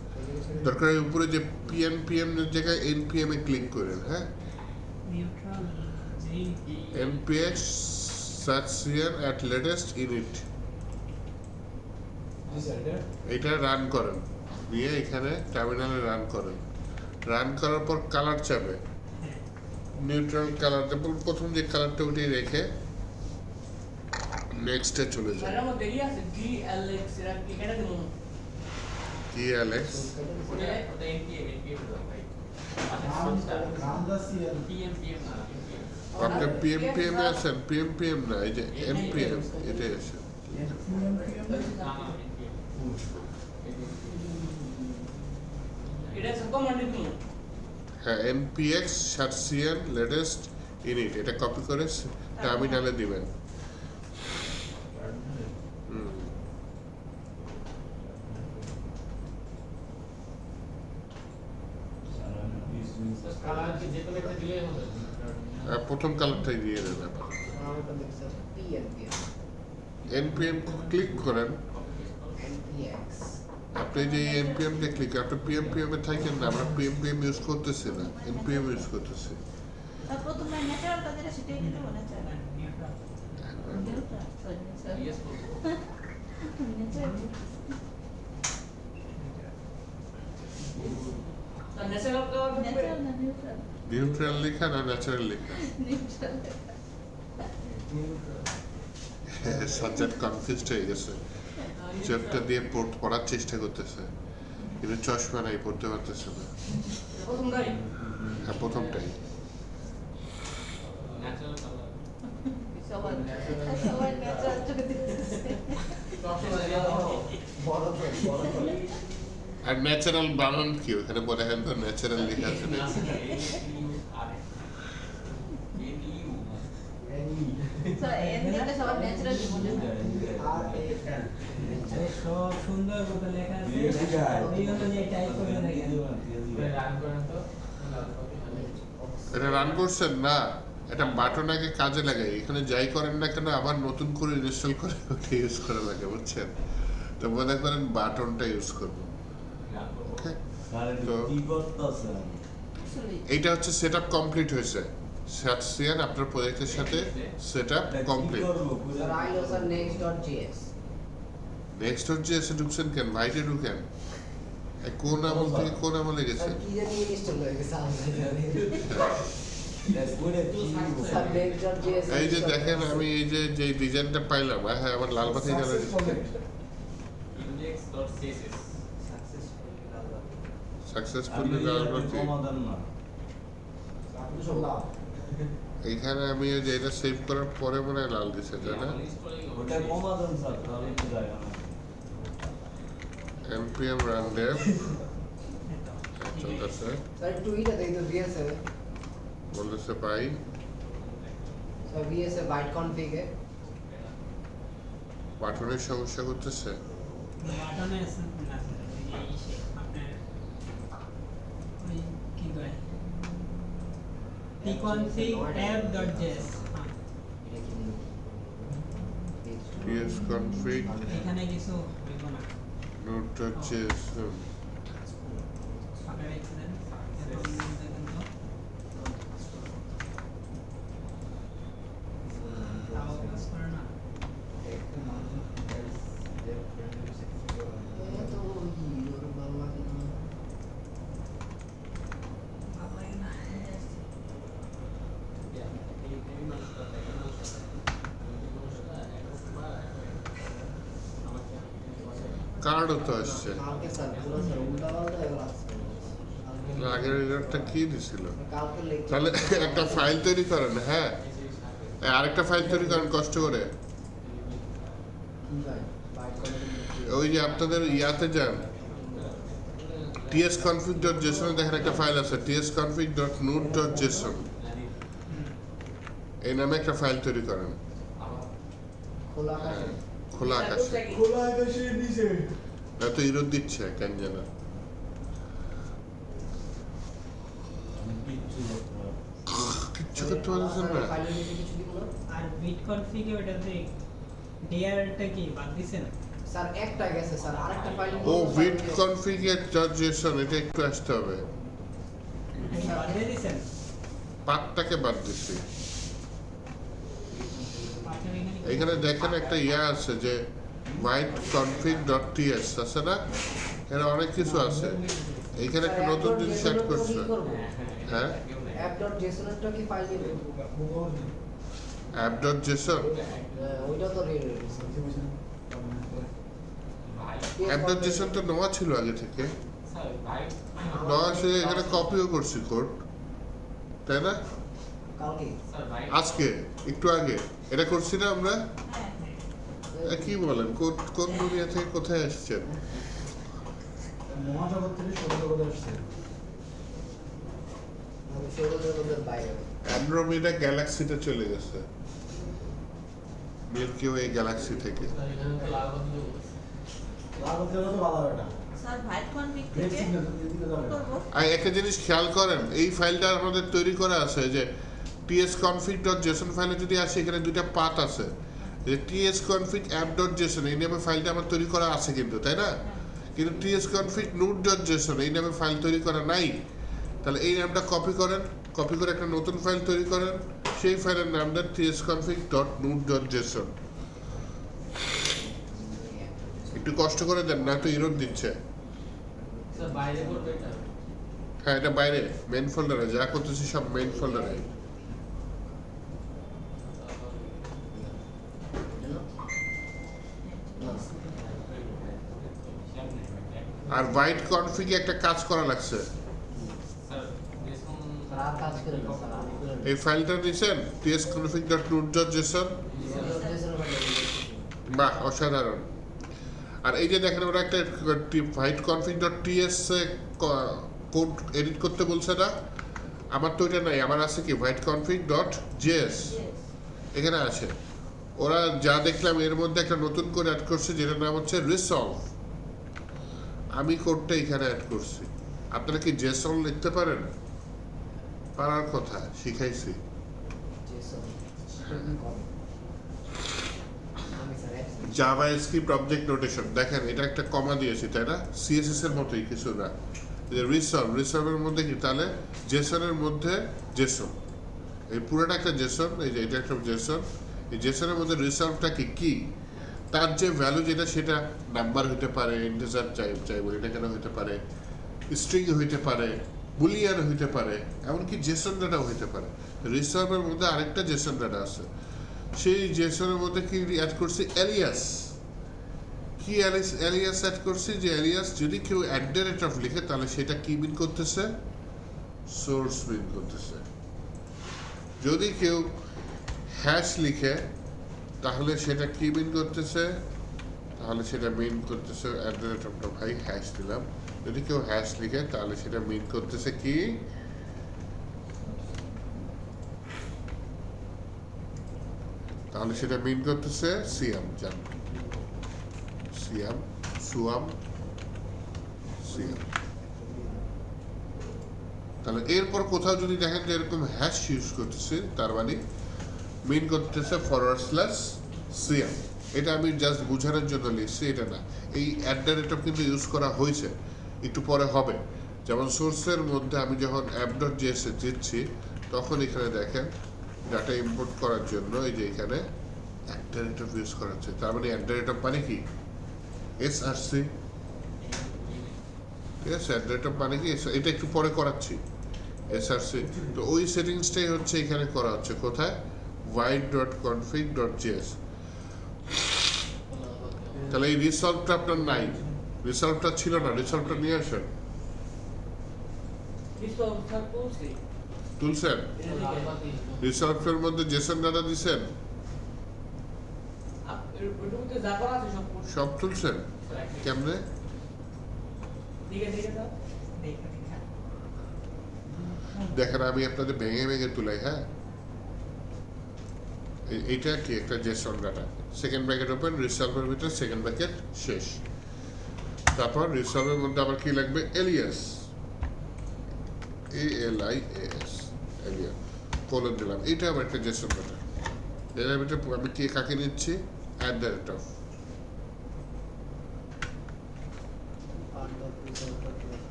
দরকার হয় উপরে যে pnpm এর জায়গায় npm এ ক্লিক করেন হ্যাঁ neutral G npx সার্চিয়ান at latest init G sir এটা এটা রান করেন নিয়ে এখানে টার্মিনালে রান করেন রান করার পর কালার চাবে নিউট্রাল কালার যেমন প্রথম যে কালারটা উঠিয়ে রেখে নেক্সটে চলে স্যার যাবে আমার দেরি আছে DLX এরা কি কেন দেবো কি অ্যালেক্স ওটা npm দাও ভাই রামদাস সিএল pm না npm আপনি পিএমপিএম এ আছেন পিএমপিএম না এই যে এনপিএম এটাই আছে না npm এটা সব কমান্ড দিবো হ্যাঁ এনপিএক্স সার্চিয়ান লেটেস্ট ইনিট এটা কপি করে টার্মিনালে দিবেন হুম। কালার কি যে কোনো একটা দিলে হবে প্রথম কালারটাই দিয়ে দেন আবার আমাকে দেখছে পিএনপিএম এনপিএম ক্লিক করেন এনপিএক্স আপনি যে এনপিএম তে ক্লিক আপনি পিএমপিএম এ থাকেন না আমরা পিএমপিএম ইউজ করতেছি না এনপিএম ইউজ করতেছি আর প্রথমে ন্যাচারালটা যেটা সেটাই দিতে বলে sir neutral neutral sorry sir yes natural colour natural না নিউট্রাল নিউট্রাল লেখা না ন্যাচারাল লেখা? নিউট্রাল সাজ্জাদ কনফিউজড হয়ে গেছে, চ্যাপ্টার দিয়ে পড়ার চেষ্টা করতেছে কিন্তু চশমা নাই, পড়তে পারতেছে না। প্রথমটাই হ্যাঁ, প্রথমটাই। ন্যাচারাল কালার সবার সবার ন্যাচারাল চোখে দেখতেছে বড় করে বড় করে আর ন্যাচারাল বানান কি ওখানে বলে? হ্যাঁ, তো ন্যাচারাল লেখা আছে না? স্যার এমনিতে সবার ন্যাচারালি বলে আর এ এল সব সুন্দর মতো লেখা আছে, এই অনুযায়ী টাইপ করে দেখেন। রান করেন তো এটা রান করছেন না, এটা বাটন আগে কাজে লাগাই, এখানে যাই করেন না কেন আবার নতুন করে ইনস্টল করে ওটা ইউজ করা লাগে, বুঝছেন? তো মনে করেন বাটনটা ইউজ করবো। Okay? স্যার তো কি করতেছেন? আসলে এইটা হচ্ছে সেটআপ কমপ্লিট হয়েছে। সাতসিয়ান আপনার প্রজেক্টের সাথে সেটআপ কমপ্লিট। স্যার আইলো স্যার next.js নেক্সট হচ্ছে এসে ঢুকছেন কেন? ভাইটে ঢুকেন। এই কোন আমল থেকে কোন আমলে গেছে? স্যার কি জানি ইনস্টল হয়ে গেছে আমাদের ওরে কি স্যার next.js এই যে দেখেন, আমি এই যে ডিজাইনটা পাইলাম, হ্যাঁ আমার লাল বাতি জ্বালা দিচ্ছে। index.css সাকসেসফুলি ডাউনলোড সমাধান না। আপনি সব লাভ এইখানে আমি ওই যে এটা সেভ করার পরে মনে হয় লাল দিছে, তাই না? ওটা সমাধান স্যার, তাহলে তো যায় না। npm run dev চলতেছে, স্যার টুইটা দেই তো ভিএসএ বলতেছে পাই স্যার ভিএসএ বাইট কনফিগ এ বাটনের সমস্যা করতেছে। বাটনে আছে না স্যার, এই ইসে আপনার ওই কি কয় tconfig app.js, tsconfig এখানে কিছু হইব না, node.js ফাঁকা রেখেছেন, এখন দেখেন তো তাও কাজ করে না। তো ইওর বাবা কেন ভালো লাগে না। কার্ডও তো আসছে। কালকে স্যার পুরো স্যার উল্টাপাল্টা এগুলো আছে না, আগের এররটা কি দিছিল? কালকে লেকচার তাহলে একটা ফাইল তৈরি করেন, হ্যাঁ আরেকটা ফাইল তৈরি করেন কষ্ট করে। কি ভাই বাইট কনফিগ ওই যে আপনাদের ইয়াতে যান, tsconfig.json দেখেন একটা ফাইল আছে, tsconfig.node.json, এই নামে একটা ফাইল তৈরি করেন। খোলা আকাশে খোলা আকাশে, খোলা আকাশের নিচে না তো ইরোদ দিচ্ছে কেন যেন। কিচ্ছু করতে পারছেন না। ফাইলের নিচে কিছু দিব না আর বিট কনফিগে ওটাতে ডিআরটা কি বাদ দিছেন? স্যার একটা গেছে স্যার আরেকটা ফাইল ও বিট config.json, এটা একটু আসতে হবে। বাদ দিয়ে দিছেন? পাতটাকে বাদ দিচ্ছি। পাশের এখানে এখানে দেখেন একটা ইয়া আছে যে white config.ts আছে না, এর অনেক কিছু আছে। এইখানে একটা নতুন জিনিস অ্যাড করছে। হ্যাঁ, app.json এরটা কি ফাইল দিবেন app.json ওইটা তো app.json তো নেওয়া ছিল আগে থেকে, স্যার ভাই নেওয়া সে এখানে কপিও করছি কোড, তাই না? কালকে স্যার ভাই আজকে একটু আগে এটা করছি না আমরা। কি বলেন, কোন দুনিয়া থেকে কোথায় আসছেন? মহাজগৎ থেকে সৌরজগতে আসছে। আমি সৌরজগতের বাইরে অ্যান্ড্রোমেডা গ্যালাক্সিতে চলে গেছে, মিল্কি ওয়ে গ্যালাক্সি থেকে। এখানে তো লাল বাতি জ্বলছে। লাল হতে তো ভালো হবে না। স্যার ভাইট কনফিগ রেড থেকে সিগন্যাল দিতে যাবে। করব আর একটা জিনিস খেয়াল করেন, এই ফাইলটা আমাদের তৈরি করা আছে যে tsconfig.json ফাইলে যদি আসে, এখানে দুইটা পাথ আছে, যে tsconfig app.json এই নামে ফাইলটা আমার তৈরি করা আছে কিন্তু, তাই না? কিন্তু tsconfig node.json এই নামে ফাইল তৈরি করা নাই। তাহলে এই নামটা কপি করেন, কপি করে একটা নতুন ফাইল তৈরি করেন, সেই ফাইলের নামটা tsconfig.node.json। একটু কষ্ট করে দেন, না তো ইরোড দিচ্ছে। স্যার বাইরে করবে এটা হ্যাঁ, এটা বাইরে মেইন ফোল্ডারে যা করতেছি সব মেইন ফোল্ডারে। আর হোয়াইট কনফিগে একটা কাজ করা লাগছে। স্যার দেখুন স্যার আর কাজ করে না স্যার, আমি করে এই ফাইলটা দিয়েছেন tsconfig.root.json। বাহ, অসাধারণ। আর এই যে দেখেন ওরা একটা হোয়াইট config.ts কোড এডিট করতে বলছে না, আমার তো এটা নাই, আমার আছে কি হোয়াইট config.js এখানে আছে। ওরা যা দেখলাম এর মধ্যে একটা নতুন কোড অ্যাড করছে যেটার নাম হচ্ছে রিসলভ। আমি কোডটা এখানে অ্যাড করছি। আপনারা কি জেসন লিখতে পারেন? পারার কথা, শিখাইছি। জাভা স্ক্রিপ্ট অবজেক্ট নোটেশন দেখেন, এটা একটা কমা দিয়েছি তাই না, সিএসএস এর মতোই কিছু না। রিসলভের মধ্যে কি তাহলে জেসনের মধ্যে জেসন, এই পুরোটা একটা জেসন, এই যে এটা একটা জেসন। এই জেসনের মধ্যে রিসলভটা কি তার যে ভ্যালু যেটা সেটা নাম্বার হইতে পারে, ইন্টিজার চাইবো এটা কেন হইতে পারে, স্ট্রিং হইতে পারে, বুলিয়ান হইতে পারে, এমনকি জেসন ডাটাও হইতে পারে। রিসলভের মধ্যে আরেকটা জেসন ডাটা আছে, সেই জেসনের মধ্যে কি অ্যাড করছি এলিয়াস। কি এলিয়াস অ্যাড করছি, যে এলিয়াস যদি কেউ @ লিখে তাহলে সেটা কি মিন করতেছে, সোর্স মিন করতেছে। যদি কেউ হ্যাশ লিখে তাহলে সেটা কি মিন করতেছে, তাহলে সেটা মিন করতেছে @ ভাই হ্যাশ দিলাম। যদি কেউ হ্যাশ লিখে তাহলে সেটা মিন করতেছে কি, তাহলে সেটা মিন করতেছে সিয়াম। জান সিয়াম, সুয়াম, সিয়াম। তাহলে এরপর কোথাও যদি দেখেন যে এরকম হ্যাশ ইউজ করতেছে তার মানে মিন করতেছে /সিয়াম। এটা আমি জাস্ট বোঝানোর জন্য লিখছি, এটা না। এই @ কিন্তু ইউজ করা হয়েছে, একটু পরে হবে। যেমন সোর্সের মধ্যে আমি যখন app.js এ দিচ্ছি তখন এখানে দেখেন ডাটা ইম্পোর্ট করার জন্য এই যে এখানে @ ইউজ করা হচ্ছে। তার মানে @ মানে কি src, ঠিক আছে। @ মানে কি এটা একটু পরে করাচ্ছি src। তো ওই সেটিংসটাই হচ্ছে এখানে করা হচ্ছে, কোথায় void.config.js। তাহলে এই রিসলভটা আপনার নাই, রিসলভটা ছিল না, রিসলভটা নিয়ে আসেন। তুলছেন রিসলভের মধ্যে জেসন ডাটা দিছেন, সব তুলছেন কেমনে? দেখেন আমি আপনাদের ভেঙে ভেঙে তুলাই। হ্যাঁ, এইটা কি একটা JSON data, second bracket open, রিসলভের ভিতরে সেকেন্ড ব্র্যাকেট শেষ। তারপর রিসলভের মধ্যে আবার কি লাগবে, এলিয়াস, ALIAS, এলিয়াস কোলন দিলাম। এটা আবার একটা জেসন ডাটা। এর ভিতরে আমি কি কাকে নিচ্ছি, @।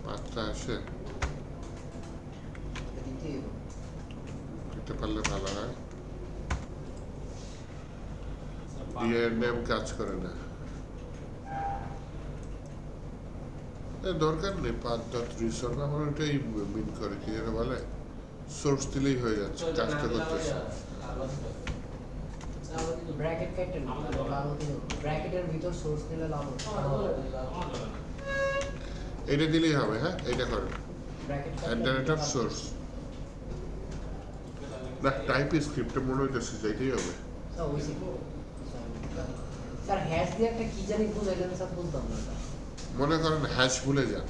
পাঁচটা আসে, দিতে পারলে ভালো হয়। ইয়ের নেম কাজ করে না, দরকার নেই। /resolve আমার ওটাই মিন করে, কি যেন বলে, সোর্স দিলেই হয়ে যাচ্ছে, কাজটা করতেছে। ব্র্যাকেট কাটেন, ব্র্যাকেটের ভিতর সোর্স দিলে লাভ হবে। এটা দিলেই হবে। হ্যাঁ, এটা করেন ব্র্যাকেট @source না, টাইপ স্ক্রিপ্টে মনে হইতেছে এটাই হবে। স্যার হ্যাশ দিয়ে একটা কি জানি বুঝাইলেন স্যার, বুঝতাম না। মনে করেন হ্যাশ ভুলে যান,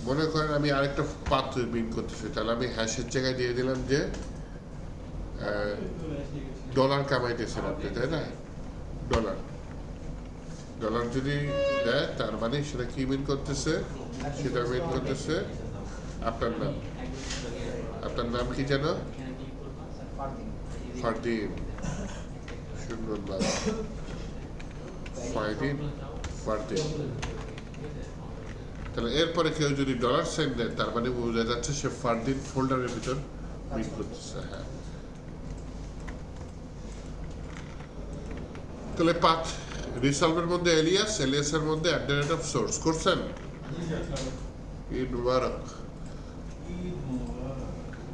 মনে করেন আমি আরেকটা পাথ মিন করতেছি, তাহলে আমি হ্যাশের জায়গায় দিয়ে দিলাম যে ডলার কামাইতেছেন আপনি, তাই না, ডলার যদি দেয় তার মানে সেটা কি মিন করতেছে, সেটা মিন করতেছে আপনার নাম। আপনার নাম কি যেন, ফারদিন, সুন্দর নাম, ফারদিন। তাহলে এরপরে কেউ যদি $সাইন দেয় তার মানে বোঝা যাচ্ছে সে ফারদিন ফোল্ডারের ভিতর মিন করতেছে। হ্যাঁ, তাহলে পাথ রিসলভের মধ্যে এলিয়াস, এলিয়াসের মধ্যে @source করছেন? ঈদ মুবারক।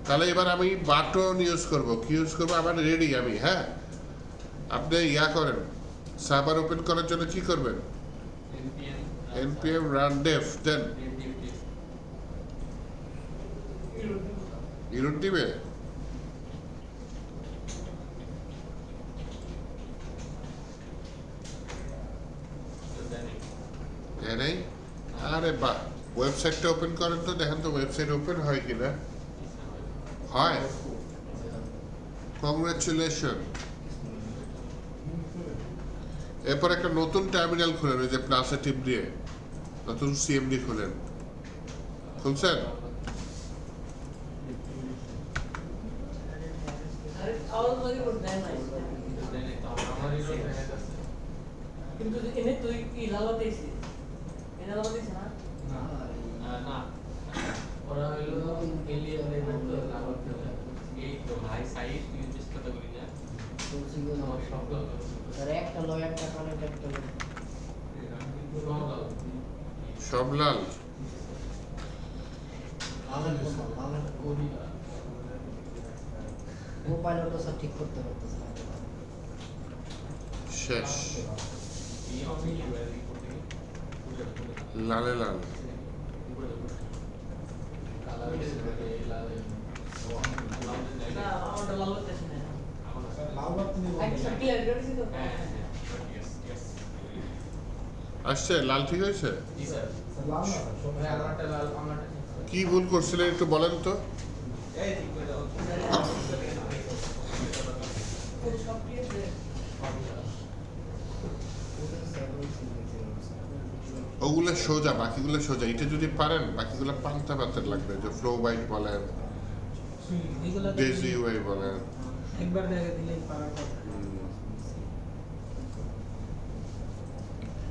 তাহলে এবার আমি বাটন ইউজ করব। কি ইউজ করব? আমার রেডি আমি, হ্যাঁ। আপনি ইয়া করেন, সার্ভার ওপেন করার জন্য কি করবেন? npm run dev, দেন ইরুট দিবে। নাই? আরে বাহ, ওয়েবসাইটটা ওপেন করেন তো, দেখেন তো ওয়েবসাইট ওপেন হয় কিনা। হয়, কংগ্রাচুলেশন। এরপর একটা নতুন টার্মিনাল খুলেন, ওই যে প্লাসে টিপ দিয়ে নতুন সিএমডি খুলেন। খুলছেন? আরে আওয়াজ লাগে ওর দেয় নাই কিন্তু এনে তুই কি লাগাতেছিস এনে লাগাতেছিস না না ওরা হইলো এলিয়েন লেভেল তো লাগাতে হবে এই তো ভাই সাইড ইউজ করতে করি না আমার সব আরে একটা লয় একটা কানেক্ট একটা সব লাল। মোবাইলটা সব ঠিক করতে পারতেছে না। শেষ। এই আমি ইউআরএল করতে লালে লাল। কালার লাল না আমারটা লাগাতেছিস না লাল বাতি নিয়ে একটা ক্লিয়ার করেছিস তো হ্যাঁ ইয়েস ইয়েস আসছে? লাল ঠিক হয়েছে? জি স্যার লাল না সব ভাই আমারটা লাল আমারটা কি ভুল করছিলেন একটু বলেন তো। এই ঠিক করে দাও কোন সব কি আছে ওগুলো সোজা, বাকিগুলো সোজা। এটা যদি পারেন বাকিগুলো পান্তা পাতের লাগবে, যে ফ্লো বাইট বলেন, এগুলো তো ডেজি ইউআই বলেন। একবার দেখা দিলেই পারার কথা।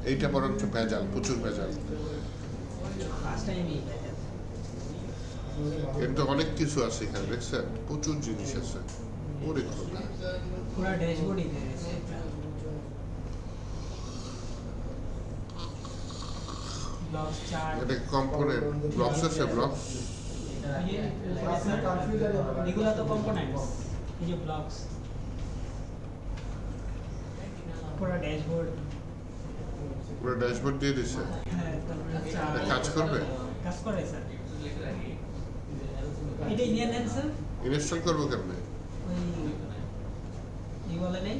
এইটা বরঞ্চ ভেজাল, প্রচুর ভেজাল। ফার্স্ট টাইমই কিন্তু অনেক কিছু আছে এখানে, দেখছেন? প্রচুর জিনিস আছে। ওরে খোদা। পুরো ড্যাশবোর্ডই দিয়েছে ব্লকস চার্ট এটা কম্পোনেন্ট ব্লকস আছে, ব্লকস। এগুলো তো কম্পোনেন্টস, এই যে ব্লকস পুরো ড্যাশবোর্ড। পুরো ড্যাশবোর্ড দিয়ে দিছে। হ্যাঁ, তারপরে চার্ট এটা কাজ করবে? কাজ করে স্যার। এটা নিয়ে নেন স্যার। ইনস্টল করবো কেমনে? ওই কি বলে নেই,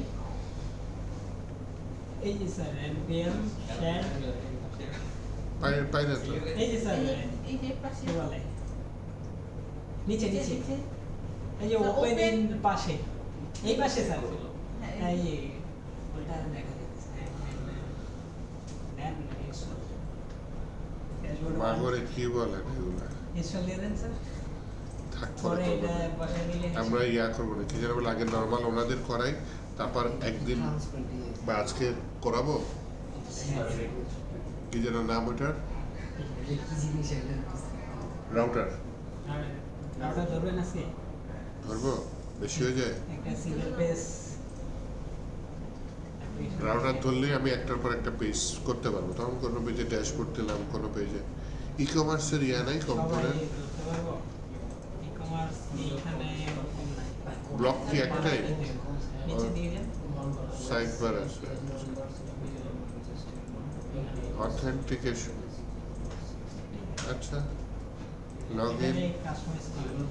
এই যে স্যার npm share, পাই না তো। এই যে স্যার এই যে পাশে কি বলে নিচে নিচে নিচে এই যে স্যার, ওপেন open- ইন পাশে, এই পাশে স্যার। হ্যাঁ, এই ওটা দেখা যাচ্ছে নেন ইনস্টল ড্যাশবোর্ড মাগরে কি বলেন এগুলা? ইনস্টল দিয়ে দেন স্যার। থাক পরে পরে এটা করবো। বসাই দিলে আমরা ইয়া করবো না, কি যেন বলে, আগে নর্মাল ওনাদের করাই, তারপর একদিন বা আজকে করাবো। কি যেন নাম ওটার? রাউটার রাউটার ধরবেন আজকে ধরবো? বেশি হয়ে যায়। একটা সিঙ্গেল পেজ রাউটার ধরলেই আমি একটার পর একটা পেজ করতে পারবো। তখন কোনো পেজে ড্যাশবোর্ড দিলাম, কোনো পেজে ই কমার্সের ইয়া নাই, কম্পোনেন্ট। ই-কমার্স এখানে এরকম নাই। ব্লক কি একটাই? নিচে দিয়ে দেন। সাইড বার আছে। অথেন্টিকেশন, আচ্ছা। লগ ইন, এখানে কাস্টমাইজ করুন।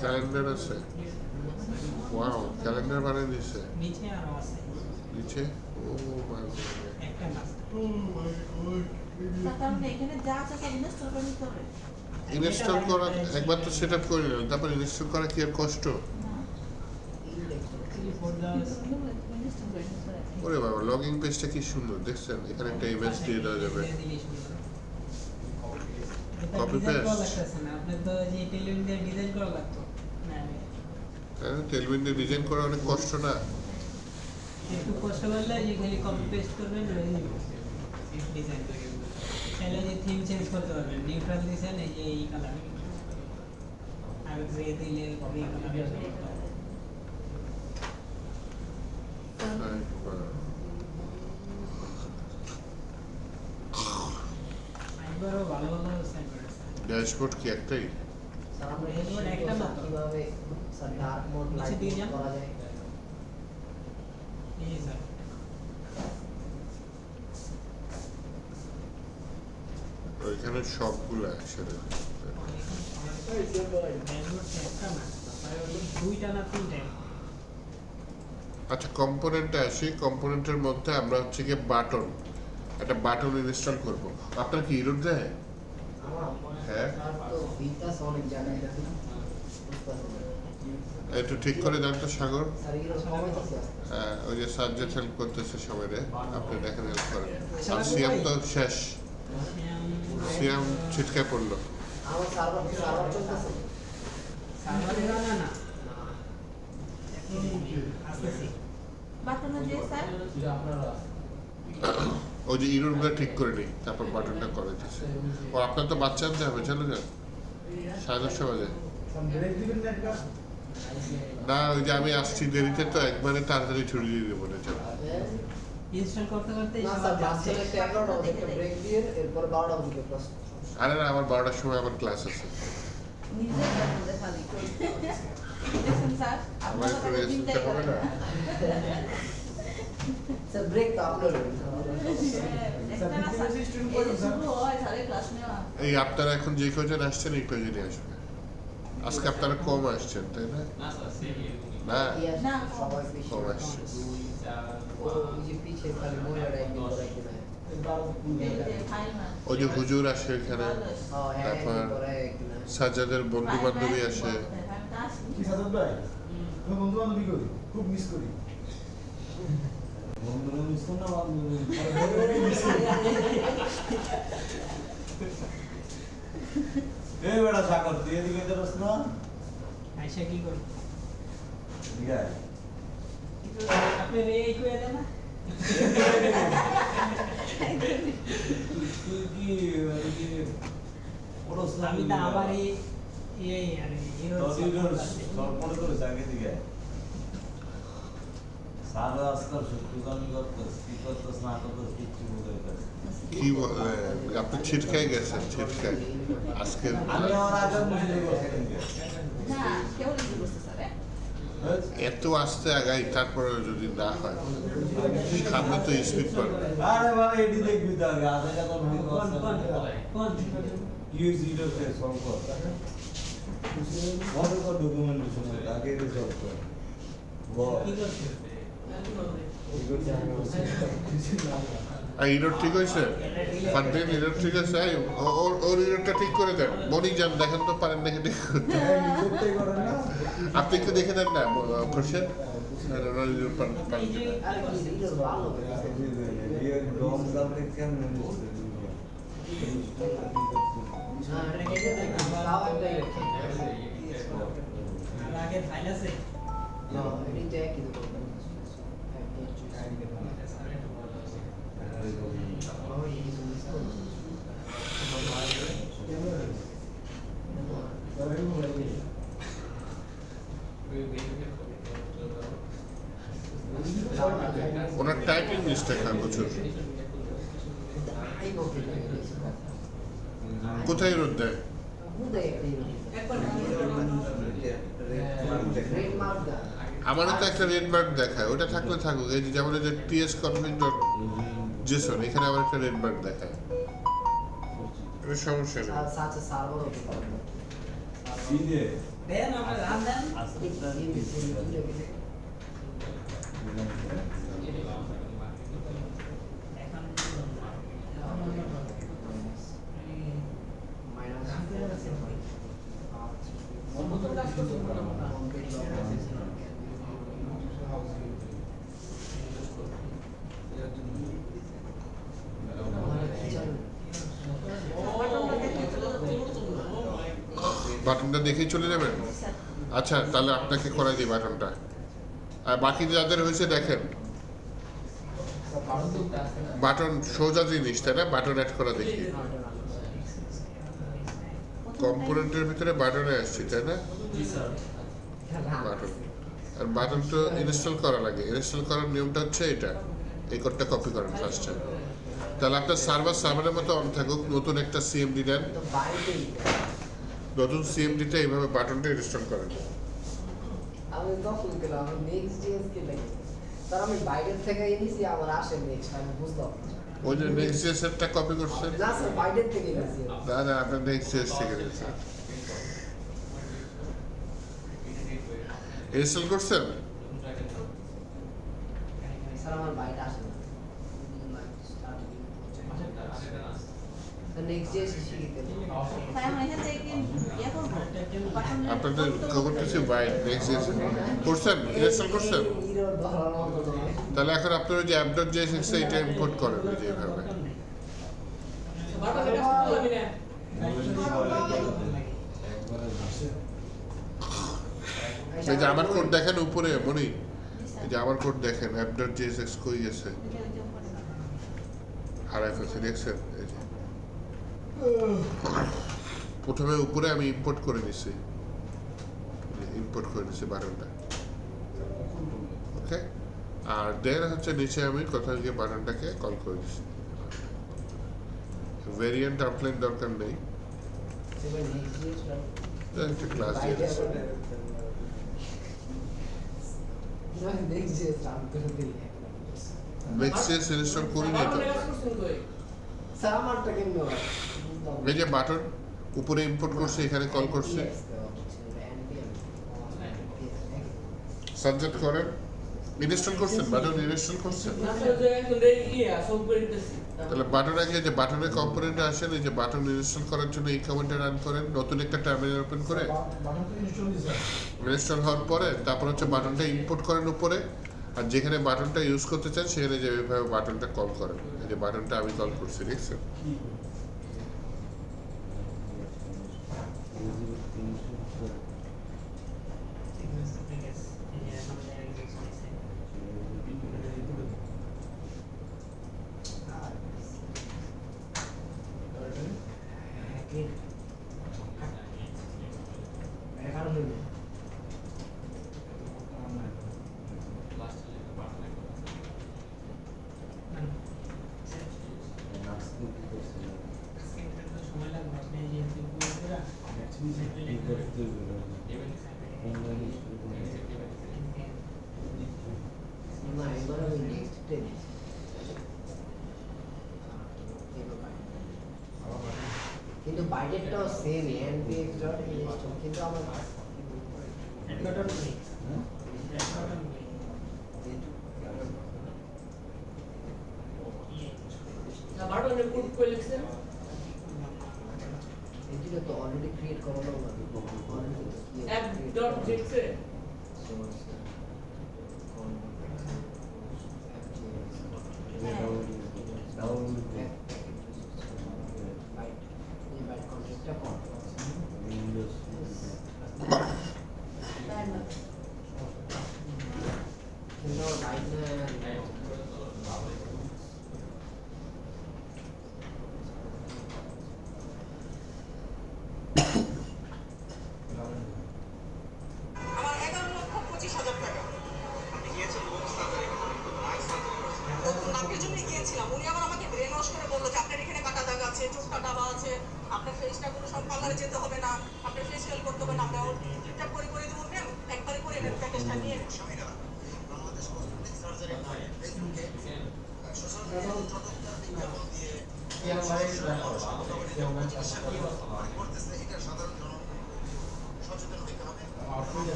ক্যালেন্ডার আছে। ওয়াও, ক্যালেন্ডার বানিয়ে দিছে নিচে আরো আছে নিচে। ও মাই গড। একটা মাস। তার মানে এখানে যা আছে সব ইনস্টল করে নিতে হবে। ইনস্টল করা একবার তো সেট আপ করে নিলাম, তারপর ইনস্টল করা কি আর কষ্ট? না ইনস্টল ইনস্টল করে নিতে হবে। ওরে বাবা, লগইন পেজটা কি সুন্দর, দেখছেন? এখানে একটা ইমেজ দিয়ে দেওয়া যাবে। Copy paste? আপনার তো যে টেলিভিশন দিয়ে ডিজাইন করা লাগতো না, হ্যাঁ, টেলউইন্ড দিয়ে ডিজাইন করা অনেক কষ্ট না? একটু কষ্ট করলে যে খালি কপি পেস্ট করবেন ডিজাইন চাইলে যে থিম চেঞ্জ করতে পারবেন। নিউট্রাল দিয়েছেন, এই যে এই কালার, আর গ্রে দিলে গ্রে কালার। সাইড বার। ড্যাশবোর্ডও ভালো ভালো সাইন করেছে। ড্যাশবোর্ড কি একটাই? স্যার আমরা ড্যাশবোর্ড একটা স্যার মাত্র। কিভাবে স্যার ডার্ক মোড নিচে লাইট দিয়ে যান। করা যায়? এই স্যার ওইখানে সবগুলো একসাথে। ড্যাশবোর্ড একটা না, দুইটা না তিনটা। আচ্ছা কম্পোনেন্টে আসি। কম্পোনেন্টের মধ্যে আমরা হচ্ছে গিয়ে বাটন, একটা বাটন ইনস্টল করব। আপনার কি ইরোড দেয়? আমার হ্যাঁ। স্যার তো ভিটাস অনেক জায়গায় দেখুন একটু ঠিক করে দেন তো সাগর। স্যার এগুলো কমাইতেছি হ্যাঁ, ওই যে সাবজেক্ট হেল্প করতেছে সময়রে, আপনি দেখেন হেল্প করেন। আর সিয়াম তো শেষ, সিয়াম ছিটকে পড়লো। আমার সার্ভার সার্ভার চলতেছে সার্ভারে না না এখন আসতেছি। বাটনের যে স্যার ওই যে ইরোডগুলো ঠিক করে নিই, তারপর বাটনটা করে দিচ্ছে। ও আপনার তো বাচ্চা আনতে হবে, চলে যান 10:30 বাজে। ব্রেক দিবেন না একটা? না ওই যে আমি আসছি দেরিতে, তো একবারে তাড়াতাড়ি ছুটি দিয়ে দেবো না, চলো। ইনস্টল করতে করতে না স্যার বাচ্চার একটা 11টা বাজে একটা ব্রেক দিয়ে এরপর 12টা বাজে ক্লাস আরে না, আমার 12টার সময় আমার ক্লাস আছে। নিজে বাটনটা খালি দেখুন স্যার আমার আপনারা একটু রেস্ট নিতে হবে না? স্যার ব্রেক তো আপনার একটা না স্যার এই যে শুরু হয় সাড়ে ক্লাস নেওয়া এই আপনারা এখন যে কজন আসছেন এই কজনই আসবে। আজকে আপনারা কম আসছেন তাই না? না স্যার সেম না না, সবাই বেশি কম আসছে। 2 4 ও ওই যে পিছে খালি মহিলারা একদিন করে একদিন হয়। এই যে ফাইল না ওই যে হুজুর আসে এখানে, হ্যাঁ তারপর একদিন করে একদিন হয়। সাজ্জাদের বন্ধু বান্ধবী আসে। কি সাজাদ ভাই? আমি বন্ধু বান্ধবী করি, খুব মিস করি। বন্ধুরা মিস করো না বান্ধবী? এই বেটা সাগর তুই এদিকে যাস না? আয়শা কি করব? ঠিক আছে। আপনি এই কইয়া দেন না? তুই কি পড়স না? আমি তো আবার এই আরে হিরো সরপড়ে করেছে আগে দিকে। সারা আজকাল শুক্রগামী করতেস, কি করতেস না করতেস কিচ্ছু বোঝাই পারে। কি বলে, আপনি ছিটকাই গেছেন, ছিটকাই আজকে। আমি আমার আজাদ মসজিদে করছি কিন্তু। না কেউ লিখে বসতে স্যার এত আস্তে আগাই, তারপরে যদি না হয় সামনে তো স্পিড পাবে। আরে বাবা এডি দেখবি তো আগে আধা টাকা ভিডিও কোন কোন কোন ইউজ ইট ওকে সলভ কর। মনে কর ডকুমেন্টেশন আগে রিজলভ কর। কি করছে? আর ইরোড ঠিক হয়েছে? ফান্ডেন ইরোড ঠিক আছে? এই, ওর ইরোডটা ঠিক করে দেন। মনি যান দেখেন তো, পারেন দেখে ঠিক করতে। আপনি একটু দেখে দেন না খোরশেদ, ওর ইরোড পারেন কিনা। আরে কি এটা ভালো ये डॉम का ब्रेक क्या मैंने হ্যাঁ এটা কেটে দেন তাও একটা আর আগে ফাইল আছে? না এডি তো একই তো ওনার টাইপিং মিস্টেক হয় প্রচুর। কোথায় ইরোড দেয়? রেড মার্ক দা আমারও তো একটা রেড মার্ক দেখায়, ওটা থাকলে থাকুক। এই যে যেমন এই যে ts config.json, এখানে আবার একটা রেড মার্ক দেখায়। এটা সমস্যা নেই। সাথে সার্ভার হতে পারে सीधे দেন আমরা রান দেন। এখন বাটনটা দেখেই চলে যাবেন? আচ্ছা তাহলে আপনাকে করাই দিই বাটনটা। আর বাকি যাদের হয়েছে দেখেন, বাটন সোজা জিনিস তাই না? বাটন অ্যাড করা দেখি। কম্পোনেন্টের ভিতরে বাটনে আসছি তাই না? বাটন, আর বাটন তো ইনস্টল করা লাগে। ইনস্টল করার নিয়মটা হচ্ছে এটা, এই কোডটা কপি করেন ফার্স্টে। তাহলে আপনার সার্ভারের মতো অন থাকুক, নতুন একটা সিএমডি দেন, তো বাড়িতেই নতুন সিএমডিতে এইভাবে বাটনটা ইনস্টল করেন। আমি তখন গেলাম আমি নেক্সট জিএস কে লাগে তার আমি বাইরের থেকে এনেছি আমার আসে নেক্সট আমি বুঝলাম ওই যে নেক্সট জিএসটা কপি করছেন? না স্যার বাইরের থেকে এনেছি না আপনার নেক্সট জিএস থেকে নিয়েছেন। ইনস্টল করছেন? স্যার আমার বাইরে আসে না নেক্সট জিএস শিখতে তাই আমরা এখান থেকে ইয়ে করবো বাটন আপনাদের করতেছি বাইট নেক্সট জিএস করছেন, ইনস্টল করছেন? তাহলে এখন আপনার ওই যে app.jsx এটা ইম্পোর্ট করেন এই যে এইভাবে। বাটনে কাজ করতে হবে না এই যে আমার কোড দেখেন উপরে মনি, এই যে আমার কোড দেখেন app.jsx কই গেছে, হারাই ফেলছে দেখছেন? এই যে প্রথমে উপরে আমি ইম্পোর্ট করে নিছি বাটনটা, ওকে। আর দেন হচ্ছে নিচে আমি কোথাও গিয়ে বাটনটাকে কল করে দিচ্ছি। ভেরিয়েন্ট আউটলাইন দরকার নেই, একটা ক্লাস দিয়ে দিচ্ছি। নেক্সট জিএস রান করে দিই নেক্সট জিএস ইনস্টল করি নাই তো। বাটনে কাজ করছেন তো স্যার আমারটা কেমন হয় এই যে বাটন উপরে ইম্পোর্ট করছে, এখানে কল করছে, সাবজেক্ট করেন, ইনস্টল করছেন, বাটন ইনস্টল করছেন। না স্যার যে এখন রে সব করে দিতেছি তাহলে বাটন আগে যে বাটনের কম্পোনেন্টে আসেন, এই যে বাটন ইনস্টল করার জন্য এই কমান্ডটা রান করেন, নতুন একটা টার্মিনাল ওপেন করে বাটন তো ইনস্টল দিছে ইনস্টল হওয়ার পরে তারপর হচ্ছে বাটনটা ইম্পোর্ট করেন উপরে, আর যেখানে বাটনটা ইউজ করতে চান সেখানে যে এইভাবে বাটনটা কল করেন। এই যে বাটনটা আমি কল করছি, দেখছেন? সময় লাগবে আপনি যে না এবার আমি নেক্সট ডে কিন্তু বাইরেরটাও সেম npx ডট ইনস্টল কিন্তু আমার না বাটনে কোড করে লিখছেন এটা তো অলরেডি ক্রিয়েট করা হলো না app.jsx এ আমার 11,25,000 টাকা। নাকের জন্য গিয়েছিলাম, উনি আবার আমাকে ব্রেন ওয়াশ করে বললো যে আপনার এখানে কাটা দাগ আছে, চোখ কাটা আছে, আপনার ফেসটা কোনো সব পার্লারে যেতে হবে না, আপনার ফেসিয়াল করতে হবে না, আমরা ঠিকঠাক করে দেবো ম্যাম, একবারে করে নেন প্যাকেজটা নিয়ে নেন।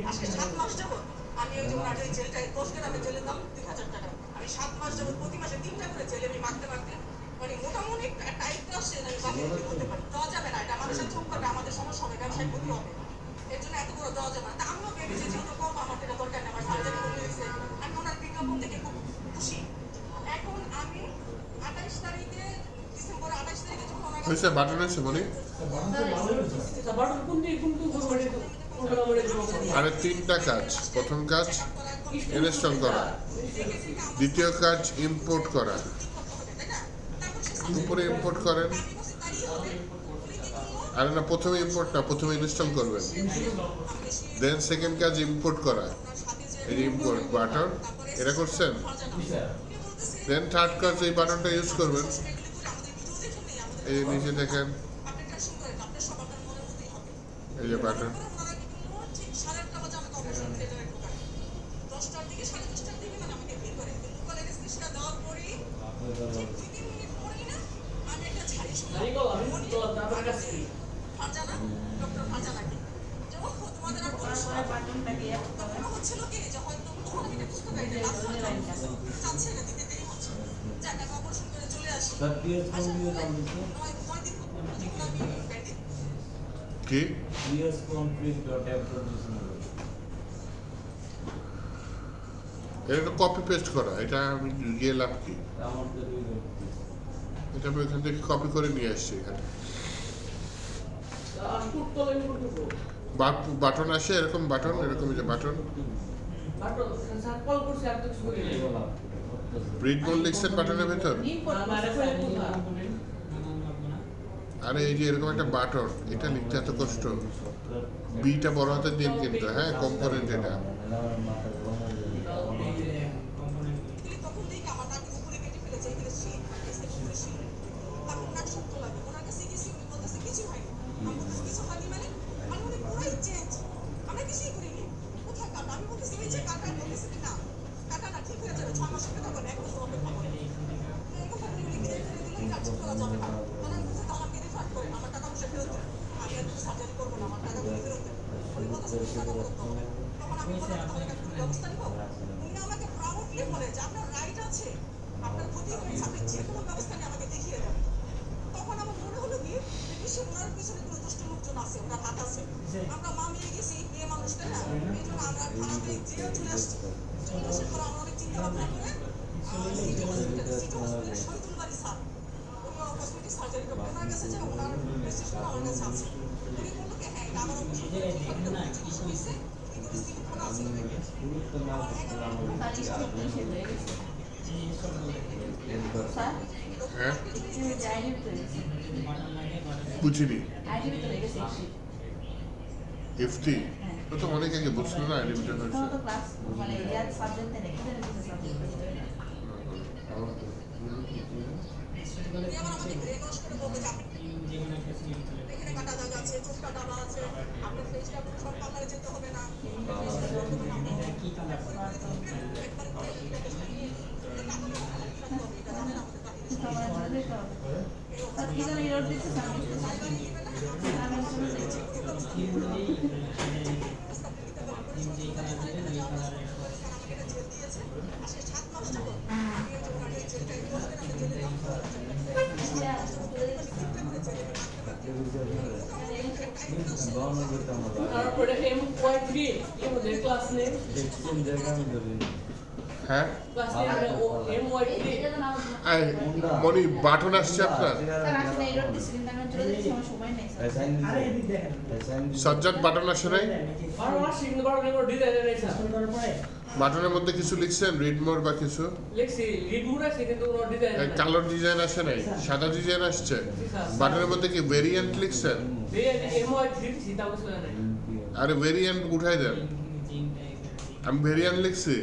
আজকে 7 মাস যাবত আমি ওই যে ওনাদের জেলটায় কোস্টগ্রামে জেলের দাম 2,000 টাকা। আমি 7 মাস যাবত প্রতি মাসে 3টা করে জেলে আমি মারতে মানে মোটামুটি টাইপ আসছে আমি বাকি করতে পারি। দেওয়া যাবে না, এটা আমাদের সাথে চুপ করবে, আমাদের সমস্যা হবে, ব্যবসায় ক্ষতি হবে, এর জন্য এত করে দেওয়া যাবে না। তা আমিও ভেবেছি যেহেতু কম আমার এটা দরকার নেই, আমার সার্জারি করে দিয়েছে, আমি ওনার বিজ্ঞাপন থেকে খুব খুশি। এখন আমি 28 তারিখে ডিসেম্বর 28 তারিখে যখন ওনার কাছে হয়েছে বাটন আছে মনে বাটন কোন দিকে কোন করে কোনটা করে দেবো আরে 3টা কাজ। প্রথম কাজ ইনস্টল করা, দ্বিতীয় কাজ ইম্পোর্ট করা, উপরে ইম্পোর্ট করেন। আরে না, প্রথমে ইম্পোর্ট না, প্রথমে ইনস্টল করবেন, দেন সেকেন্ড কাজ ইম্পোর্ট করা, এই যে ইম্পোর্ট বাটন এটা করছেন, দেন থার্ড কাজ এই বাটনটা ইউজ করবেন। এই যে নিচে দেখেন এই যে বাটন, কি এটা তো কপি পেস্ট করা, এটা আমি গিয়ে লাভ কি? এটা আমি ওইখান থেকে কপি করে নিয়ে আসছি এখানে। বাটন আসে এরকম, বাটন এরকম যে বাটন ব্রিড মোড লিখছেন বাটনের ভেতর। আরে এই যে এরকম একটা বাটন, এটা লিখতে এত কষ্ট, বিটা বড় হাতে দিন কিন্তু, হ্যাঁ কম্পোনেন্ট এটা। হ্যাঁ বুঝিনি, এফটি ও তো অনেক আগে বুঝছিল না লিমিটেড হয়েছে। হ্যাঁ মনি বাটন আসছে আপনার সজ্জাদ, বাটন আসে নাই? বাটনের মধ্যে কিছু লিখছেন রিড মোর বা কিছু? কালার ডিজাইন আসে নাই, সাদা ডিজাইন আসছে। বাটনের মধ্যে কি ভেরিয়েন্ট লিখছেন? আরে ভেরিয়েন্ট উঠাই দেন, আমি ভেরিয়েন্ট লিখছি।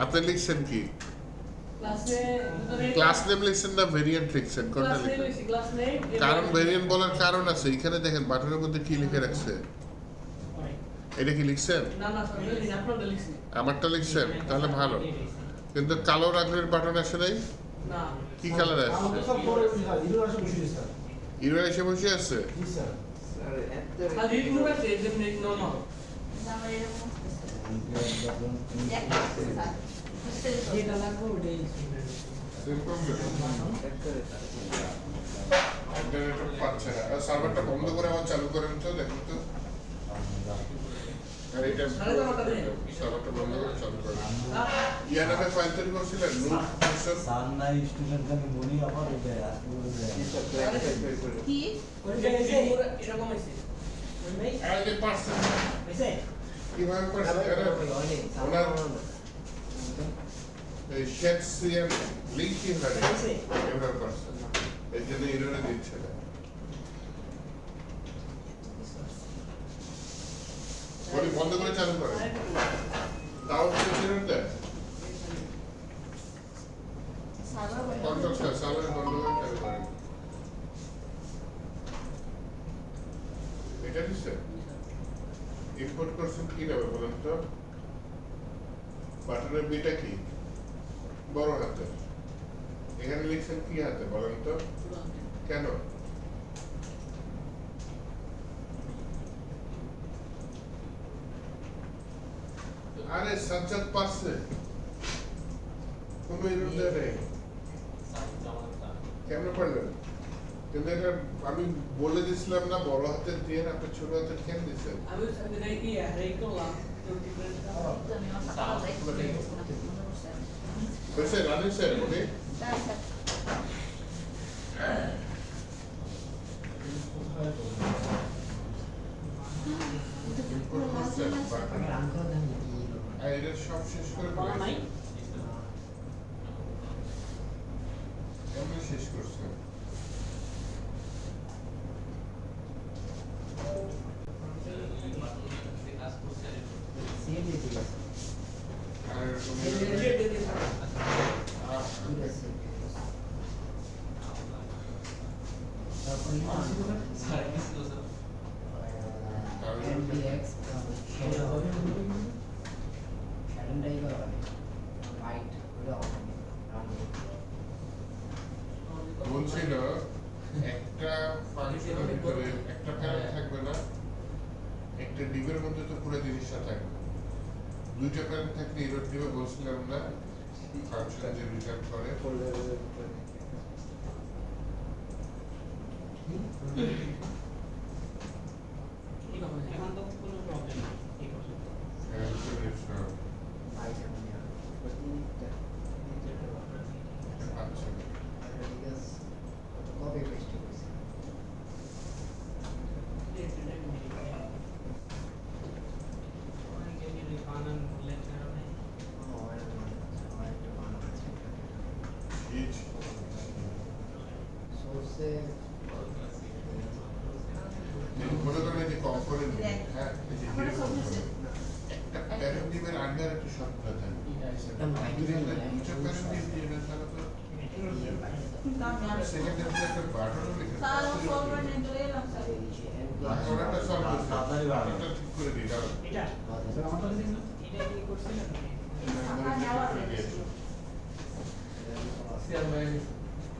আপনি লিখছেন কি? ক্লাস নেম লিখছেন না ভেরিয়েন্ট লিখছেন? কোনটা লিখছেন? কারণ ভেরিয়েন্ট বলার কারণ আছে, এখানে দেখেন বাটনের মধ্যে কি লিখে রাখছে। এটা কি লিখছেন? আমারটা লিখছেন, তাহলে ভালো। কিন্তু কালো রঙের বাটন আসে নাই? কি কালার আসছে? ইউরা এসে বসে আছে। সার্ভারটা বন্ধ করে আবার চালু করেন তো, দেখুন তো। আর এটা সার্ভারটা বন্ধ করে চালু করেন। ইয়ানাতে ফাইল তৈরি করছিলেন সানলাই স্টুডেন্ট আমি বলি আবার এটা কি এরকম আছে আর যে পারছেন কিভাবে করছেন ওনার এই শেক্সপিয়ার লিঙ্ক কি হয় এভাবে করছেন, এই জন্য এররে দিচ্ছে না। ওটি বন্ধ করে চালু করেন তাও ফেরত দেন কন্ট্রাক্টর সার্ভার বন্ধ করে চালু করেন এটা দিচ্ছে ইম্পোর্ট করছেন কি নেবে বলেন তো বাটনের বিটা কি বড় হাতে এখানে লিখছেন কি হাতে বলেন তো কেন আরে সাজ্জাদ পারছে কোনো এরর দেয় নেই কেমন পারলেন কিন্তু এটা আমি বলে দিছিলাম না বড় হাতের দিয়ে আপনি ছোট হাতের কেন দিচ্ছেন আমি কি হারাই করলাম হয়েছে রানিং স্যার উনি এটা সব শেষ করে এমনি শেষ করছে আর বলছিল একটা ফাংশনের ভিতরে একটা প্যানেল থাকবে না একটা ডিবের মধ্যে তো পুরো জিনিসটা থাকবে দুইটা প্যানেল থাকলে এরর দিবে বলছিলাম না ফাংশন যে রিটার্ন করে এখন তো কোনো প্রবলেম নেই আচ্ছা মনে করেন যে কম্পোনেন্ট হ্যাঁ এই যে একটা প্যারাডিমের আন্ডার একটা সবগুলো থাকবে দুইটা প্যারাডিম দিয়ে দেন তাহলে তো সেকেন্ডের যে একটা বাটন লিখে ওটা সলভ করতে এটা ঠিক করে দিই দাও এটা আমাদের এটা কি করছিলেন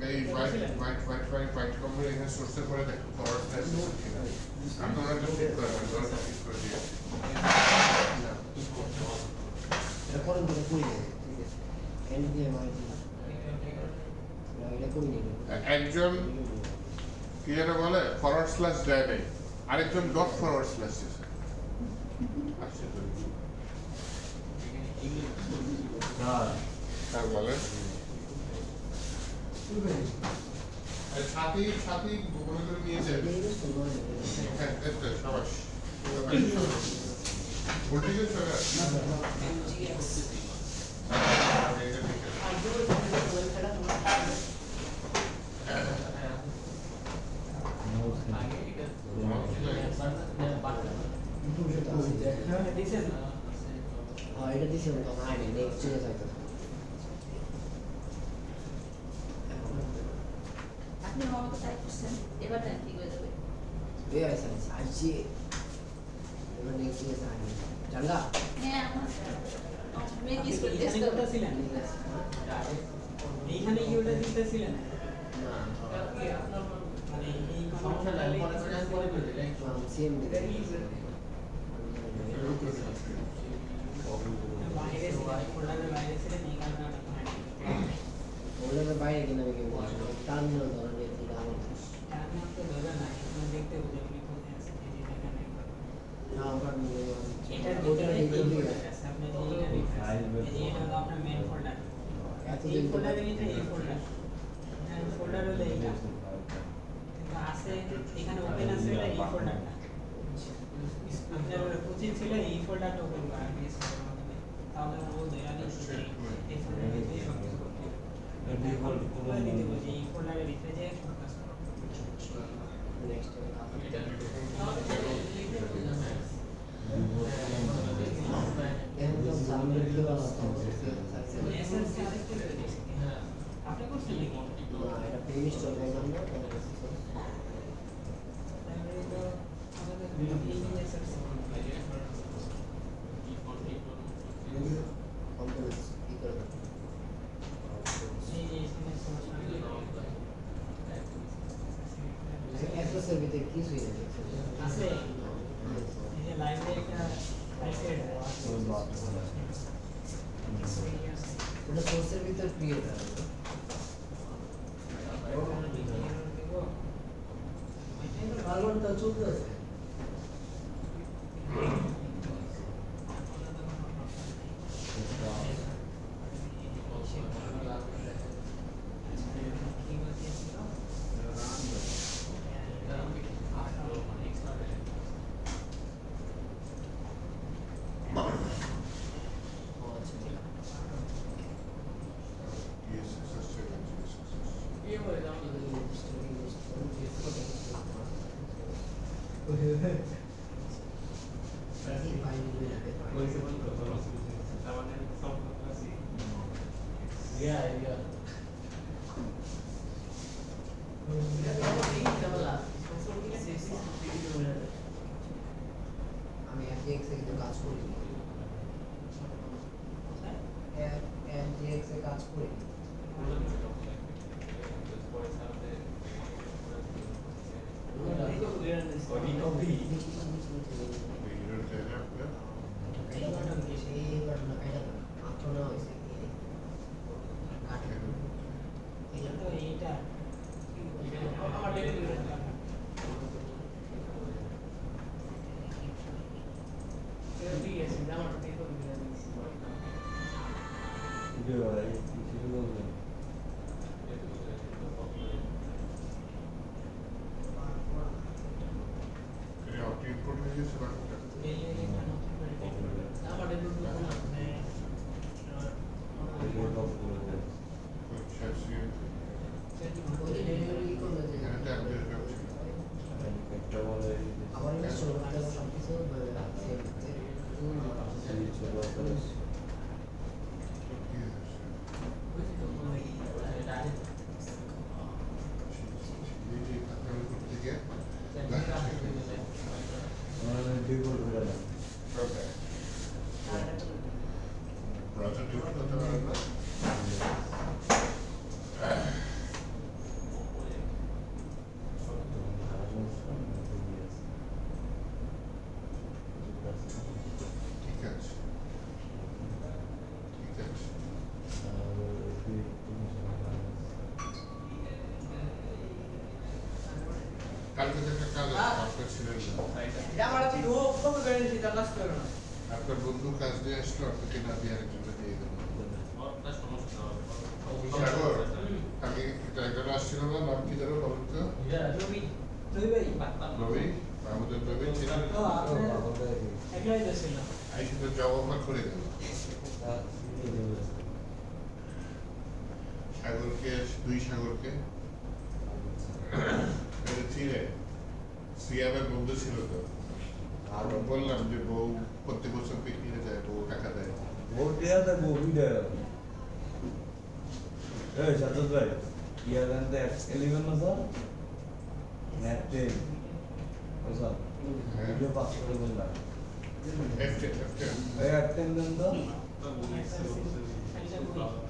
এই বাইট কম্পোনেন্ট এখানে সোর্সের পরে দেখো ফরওয়ার্ড স্ল্যাশ কিনা আপনারা এটা ঠিক করে দেন ওটা ঠিক করে দিয়ে এটা করেন তো করি এন্ড দিয়ে এটা করি একজন কি যেন বলে ফরওয়ার্ড স্ল্যাশ দেয় নেই আরেকজন ডট ফরওয়ার্ড স্ল্যাশ দিয়েছে আসছে তো স্যার বলেন ছাতি ছাতি মনে করে নিয়েছে হ্যাঁ এটা সবাই উল্টে গেছে এটা দিছে তখন আগে নেক্সট চলে যাইতো আপনি আমার মতো টাইপ করছেন এবার ঠিক হয়ে যাবে এই আছে আইছি এবার নেক্সট চলে যাই জানলা হ্যাঁ আমার মেয়ে কি করে এখানে কোথা ছিলেন এইখানে কি ওটা দিতেছিলেন না মানে এই সমস্যাটা পরে সেম দিতে বাইরে ফোল্ডারের বাইরে ছিলেন এই কারণে ওগুলোর বাইরে কিনা আমি কেমন টার্মিনাল ধরনের যেটা আমার টার্মিনাল তো ধরে না এখানে দেখতে হবে আপনি কোথায় আছেন এই যে এখানে না আমার এটার ওটা ভিতরে দেখতে এই ফোল্ডার আছে আপনি এটা হলো আপনার মেইন ফোল্ডার এই ফোল্ডারের ভিতরে এই ফোল্ডার এই ফোল্ডার হলো এইটা কিন্তু আছে এখানে ওপেন আছে এটা এই ফোল্ডারটা আপনার উচিত ছিল এই ফোল্ডারটা ওপেন করা তাহলে ও ধরে নিচ্ছে এই ফোল্ডারের ভিতরে সব কিছু করতে এই ফোল্ডারের ভিতরে যে ফোকাস করো নেক্সট একদম সামনে দিকে বানাতে হ্যাঁ আপনি করছেন নাকি? এটা ফিনিশ চলে গেল না তাহলে তো আমাদের এই এসএসসি কি করে এই সমস্যা এসএসসির ভিতরে কি সুই আছে আছে এই যে লাইভে একটা আইসেড ওটা সোর্সের ভিতর ক্রিয়েট আছে ভালোটা চলতেছে এই বলে দাও আমি FGX এ কিন্তু কাজ করি FGX এ কাজ করি তো এইটা আপনি ইম্পোর্ট হয়ে গেছে বাকিটা ডেলিভারি করলে যে এখানে আপডেট করছি আবার ইনস্টল করতে হবে সবকিছু ব্রাউজার ডিলিট করতে পারেন না ঠিক আছে ঠিক আছে কালকে থেকে কাজ আছে আপনার ছিলেন না আপনার বন্ধু কাজ দিয়ে আসলো আপনাকে না দিয়ে আরেকজনকে দিয়ে দেবো সাগর কালকে একজন আসছিল না নাম কি জানো বলুন তো রবি আমাদের রবি ছিলেন একলাই ছিল আইসি তো জব অফার করে দেবো সাগরকে দুই সাগরকে চিনে সিয়ামের বন্ধু ছিল তো আর বললাম যে বউ প্রত্যেক বছর পিকনিকে যায় বউ টাকা দেয়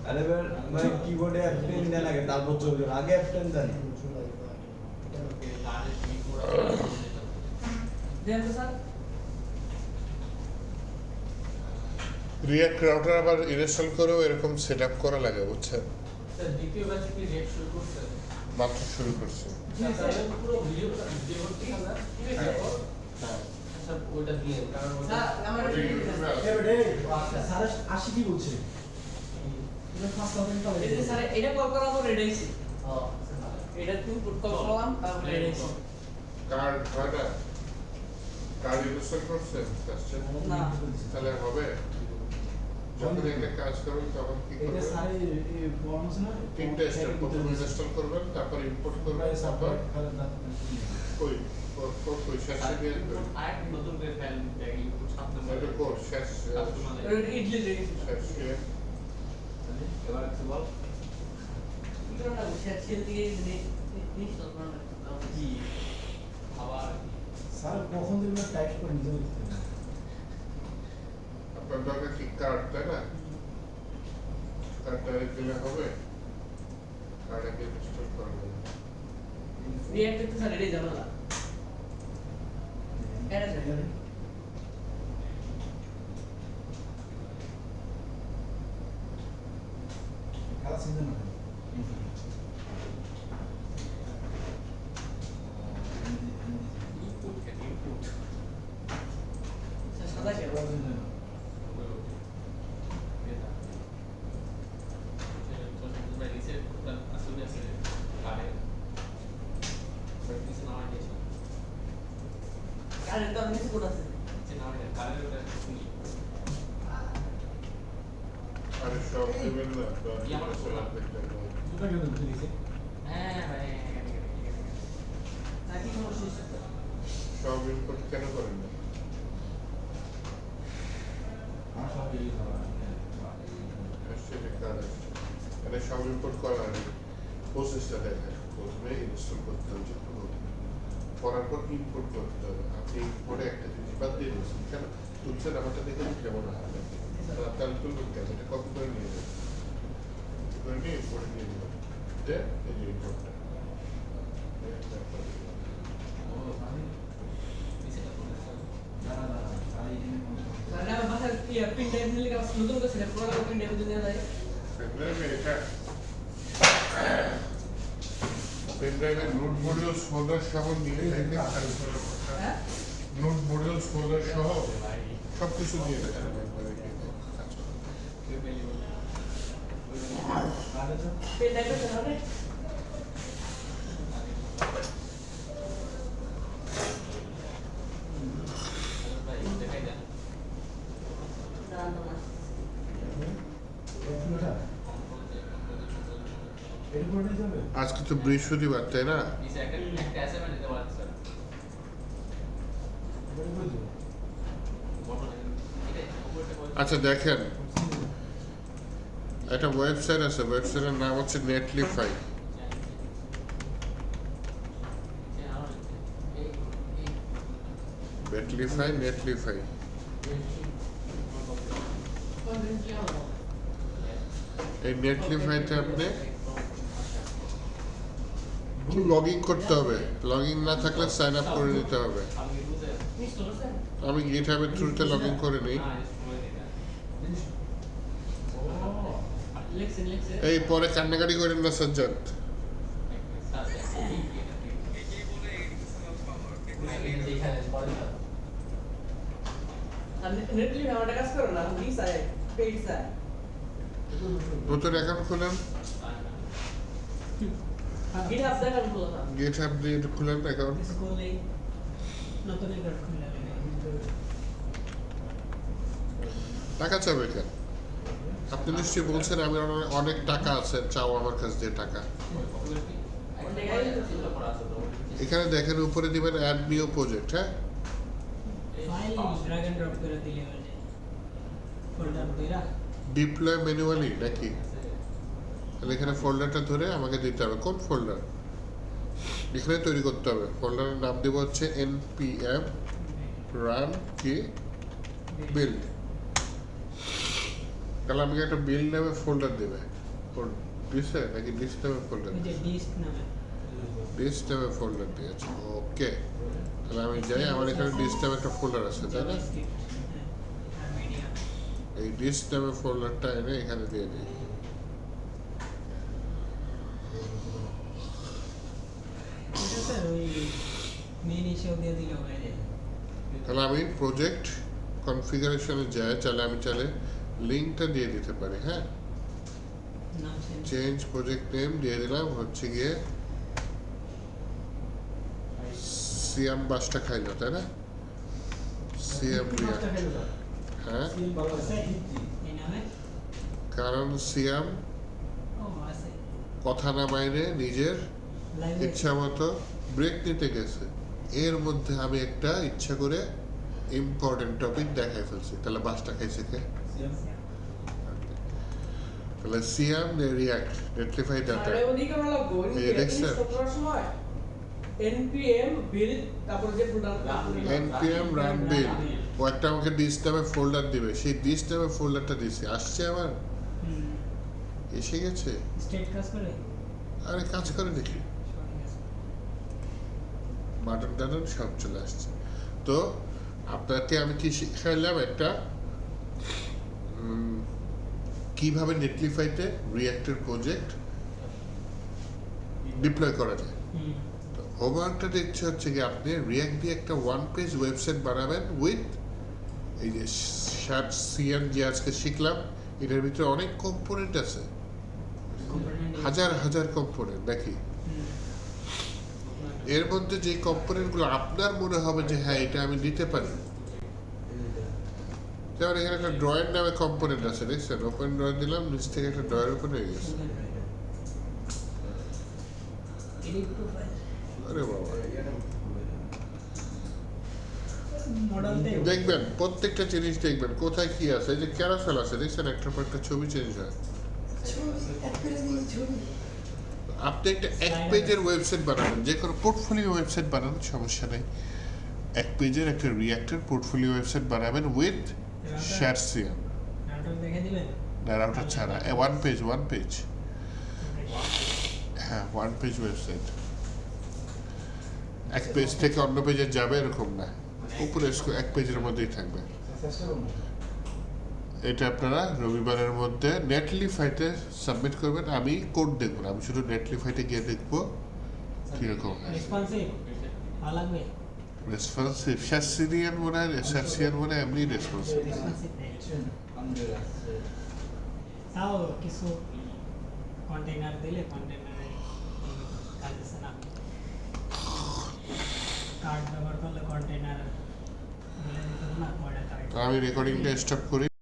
আরে কিবোর্ডে F10 দেন আগে তারপর চলবে আগে F10 দেন রিয়াক্ট রাউটার আবার ইনস্টল করেও এরকম সেটআপ করা লাগে বুঝছেন স্যার দ্বিতীয় ব্যাচে কি রেট শুরু করছে মাত্র শুরু করছে তাহলে পুরো ভিডিওটা ঠিক আছে হ্যাঁ স্যার ওইটা দিয়ে কারণ ওটা ওটা ইউটিউবে আছে। স্যার 80 কি বলছে এটা ফার্স্ট হবে তো স্যার এটা কল করার পর রেডাইছি এটা তুমি কল করলাম তারপর রেডাইছি কার্ড কয়টা কার্ড ইনস্টল করছেন না তাহলে হবে যখন একটা কাজ করবেন তখন কি এটা করবেন স্যার এই ফর্ম আছে না তিনটা স্টেপ প্রথমে ইনস্টল করবেন তারপর ইম্পোর্ট করবেন তারপর ওই ওই শেষে দিয়ে আসবেন আরেকটা নতুন করে ফাইল দেখি ইনপুট 7 নম্বর এটা কোড শেষ ইডলি রেডি শেষে এবার কিছু বল পুরোটা শেয়ার শেল দিয়ে ইনস্টল করা কি আবার স্যার কখন দিবেন টাইপ করে নিজে লিখতে হবে আপনার দরকার কি কার্ড তাই না কার্ডটা দিলে হবে কার্ডে ইনস্টল করবেন রিঅ্যাক্ট তো স্যার রেডি জানালা এটা স্যার কাজ সিজন না ইনপুট ইনপুট স্যার সাদা কেন আরে তো আমি কোড আছে আরে সব দেবেন না কি আমার বললাম? দুটো কেন লিখে নাকি সমস্যা সব ইনপুট কেন করেন না আর সব এই খাবার আসছে কার্ড আসছে এটা সব ইনপুট করার আগে প্রসেসটা দেখেন প্রথমে ইনস্টল করতে হবে করার পর ইনপুট করতে হবে আপনি ইনপুটে একটা জিনিস বাদ দিয়ে দিচ্ছেন কেন তুলছেন আমারটা দেখে কেমন হবে আপনার তুলবেন কেন এটা কপি করে নিয়ে যাবেন করে নিয়ে ইনপুটে নিয়ে দেবেন এটা এই যে ইনপুটটা মানে আমার বাসার কি পিন টাইপ নিলে কাজ নতুন করে সেট করা পিন টাইপ দিতে যায় এটা পেনড্রাইভের নোট মডিউলস ফোল্ডার সহ নিয়ে দেখে হ্যাঁ নোট মডিউলস ফোল্ডার সহ সব কিছু দিয়ে দেখেন পিন টাইপ করতে হবে আজকে তো বৃহস্পতিবার তাই না আচ্ছা দেখেন একটা ওয়েবসাইট আছে ওয়েবসাইটের নাম হচ্ছে নেটলিফাই নেটলিফাই এই নেটলিফাইতে আপনি লগ ইন করতে হবে লগ ইন না থাকলে সাইন আপ করে নিতে হবে আমি গিটহাবের থ্রুতে লগ ইন করে নিই এই পরে কান্নাকাটি করেন না সজ্জাদ নেটলি আমারটা কাজ করো না কি চাই পেইড চাই নতুন অ্যাকাউন্ট খুলেন গিটহাব থেকে আমি বললাম গিটহাব দিয়ে খুলেন অ্যাকাউন্ট কিছু করলেই নতুন রেকর্ড খুলে যাবে টাকা চাবে কেন আপনি নিশ্চয়ই বলছেন আমি অনেক টাকা আছে চাও আমার কাছে যে টাকা এখানে দেখেন উপরে দিবেন অ্যাড নিউ প্রজেক্ট হ্যাঁ ফাইল ড্র্যাগ এন্ড ড্রপ করে দিলে হবে ফোল্ডার কইরা ডিপ্লয় ম্যানুয়ালি নাকি তাহলে এখানে ফোল্ডারটা ধরে আমাকে দিতে হবে কোন ফোল্ডার এখানে তৈরি করতে হবে ফোল্ডারের নাম দেব হচ্ছে npm run কি বিল্ড তাহলে আমাকে একটা বিল্ড নামে ফোল্ডার দেবে দিছে নাকি ডিস্ক নামে ফোল্ডার ওই যে ডিস্ক নামে ডিস্ক নামে ফোল্ডার দিয়েছে ওকে তাহলে আমি যাই আমার এখানে ডিস্ক নামে একটা ফোল্ডার আছে তাই না মিডিয়া এই ডিস্ক নামে ফোল্ডারটা এনে এখানে দিয়ে দিই এটা স্যার ওই মেন ইস্যু দিয়ে দিলে হয়ে যায় তাহলে আমি প্রজেক্ট কনফিগারেশনে যাই তাহলে আমি চাইলে লিঙ্কটা দিয়ে দিতে পারি হ্যাঁ নাম চেঞ্জ চেঞ্জ প্রজেক্ট নেম দিয়ে দিলাম হচ্ছে গিয়ে সিয়াম বাসটা খাইলো তাই না সিয়াম রিয়া হ্যাঁ এই নামে কারণ সিয়াম ও আছে কথা না বাইরে নিজের লাইভে ইচ্ছা মতো ব্রেক নিতে গেছে, এর মধ্যে আমি একটা ইচ্ছা করে ইম্পর্টেন্ট টপিক দেখাই ফেলছি। তাহলে বাসটা খাইছে কে? তাহলে সিয়াম রিয়াক্ট নেটলিফাই ডাটা আরে ওদিকে আমরা গোল এই দেখছেন? করার সময় npm build তারপর যে প্রোডাক্ট npm run build ও একটা আমাকে ডিস নামে ফোল্ডার দিবে, সেই ডিস নামে ফোল্ডারটা দিছি, আসছে আমার এসে গেছে। স্টেট কাজ করে আরে কাজ করে দেখি, বাটন টাটন সব চলে আসছে। তো আপনাকে আমি কি শিখাইলাম একটা কিভাবে নেটলিফাইতে রিঅ্যাক্টের প্রজেক্ট ডিপ্লয় করা যায়। তো হোমওয়ার্কটা ইচ্ছে হচ্ছে কি আপনি রিঅ্যাক্ট দিয়ে একটা ওয়ান পেজ ওয়েবসাইট বানাবেন উইথ এই যে শার্ট সিএন যে আজকে শিখলাম, এটার ভিতরে অনেক কম্পোনেন্ট আছে, হাজার হাজার কম্পোনেন্ট নাকি। এর মধ্যে যে কম্পোনেন্টগুলো আপনার মনে হবে যে হ্যাঁ এটা আমি দিতে পারি, যেমন এখানে একটা ড্রয়ের নামে কম্পোনেন্ট আছে, দেখছেন? ওপেন ড্রয় দিলাম, নিচ থেকে একটা ড্রয়ের ওপেন হয়ে গেছে। আরে বাবা, দেখবেন প্রত্যেকটা জিনিস দেখবেন কোথায় কি আছে। এই যে ক্যারাসেল আছে, দেখছেন? একটার পর একটা ছবি চেঞ্জ হয়। আপনি একটা এক পেজের ওয়েবসাইট বানাবেন, যে কোনো পোর্টফোলিও ওয়েবসাইট বানান, সমস্যা নেই। এক পেজের একটা রিঅ্যাক্টের পোর্টফোলিও ওয়েবসাইট বানাবেন উইথ শার্সিয়াম, দেখে দিবেন না রাউটার ছাড়া। ওয়ান পেজ হ্যাঁ, ওয়ান পেজ ওয়েবসাইট। এক পেজ থেকে অন্য পেজে যাবে এরকম না, উপরে এক পেজের মধ্যেই থাকবে। এটা আপনারা রবিবারের মধ্যে নেটলিফাইতে সাবমিট করবেন। আমি কোড দেখব না, আমি শুধু নেটলিফাইতে গিয়ে দেখবো কিরকম রেসপন্সিভ ভালো লাগবে। রেসপন্সিভ শার্সিয়ান মনে হয়, শার্সিয়ান মনে হয় এমনি রেসপন্সিভ। তাও কিছু কন্টেইনার দিলে কন্টেইনারে কাজ আছে না, কার্ড ব্যবহার করলে কন্টেইনার বলে দিতে না কয়টা কার্ড। আমি রেকর্ডিংটা স্টপ করি।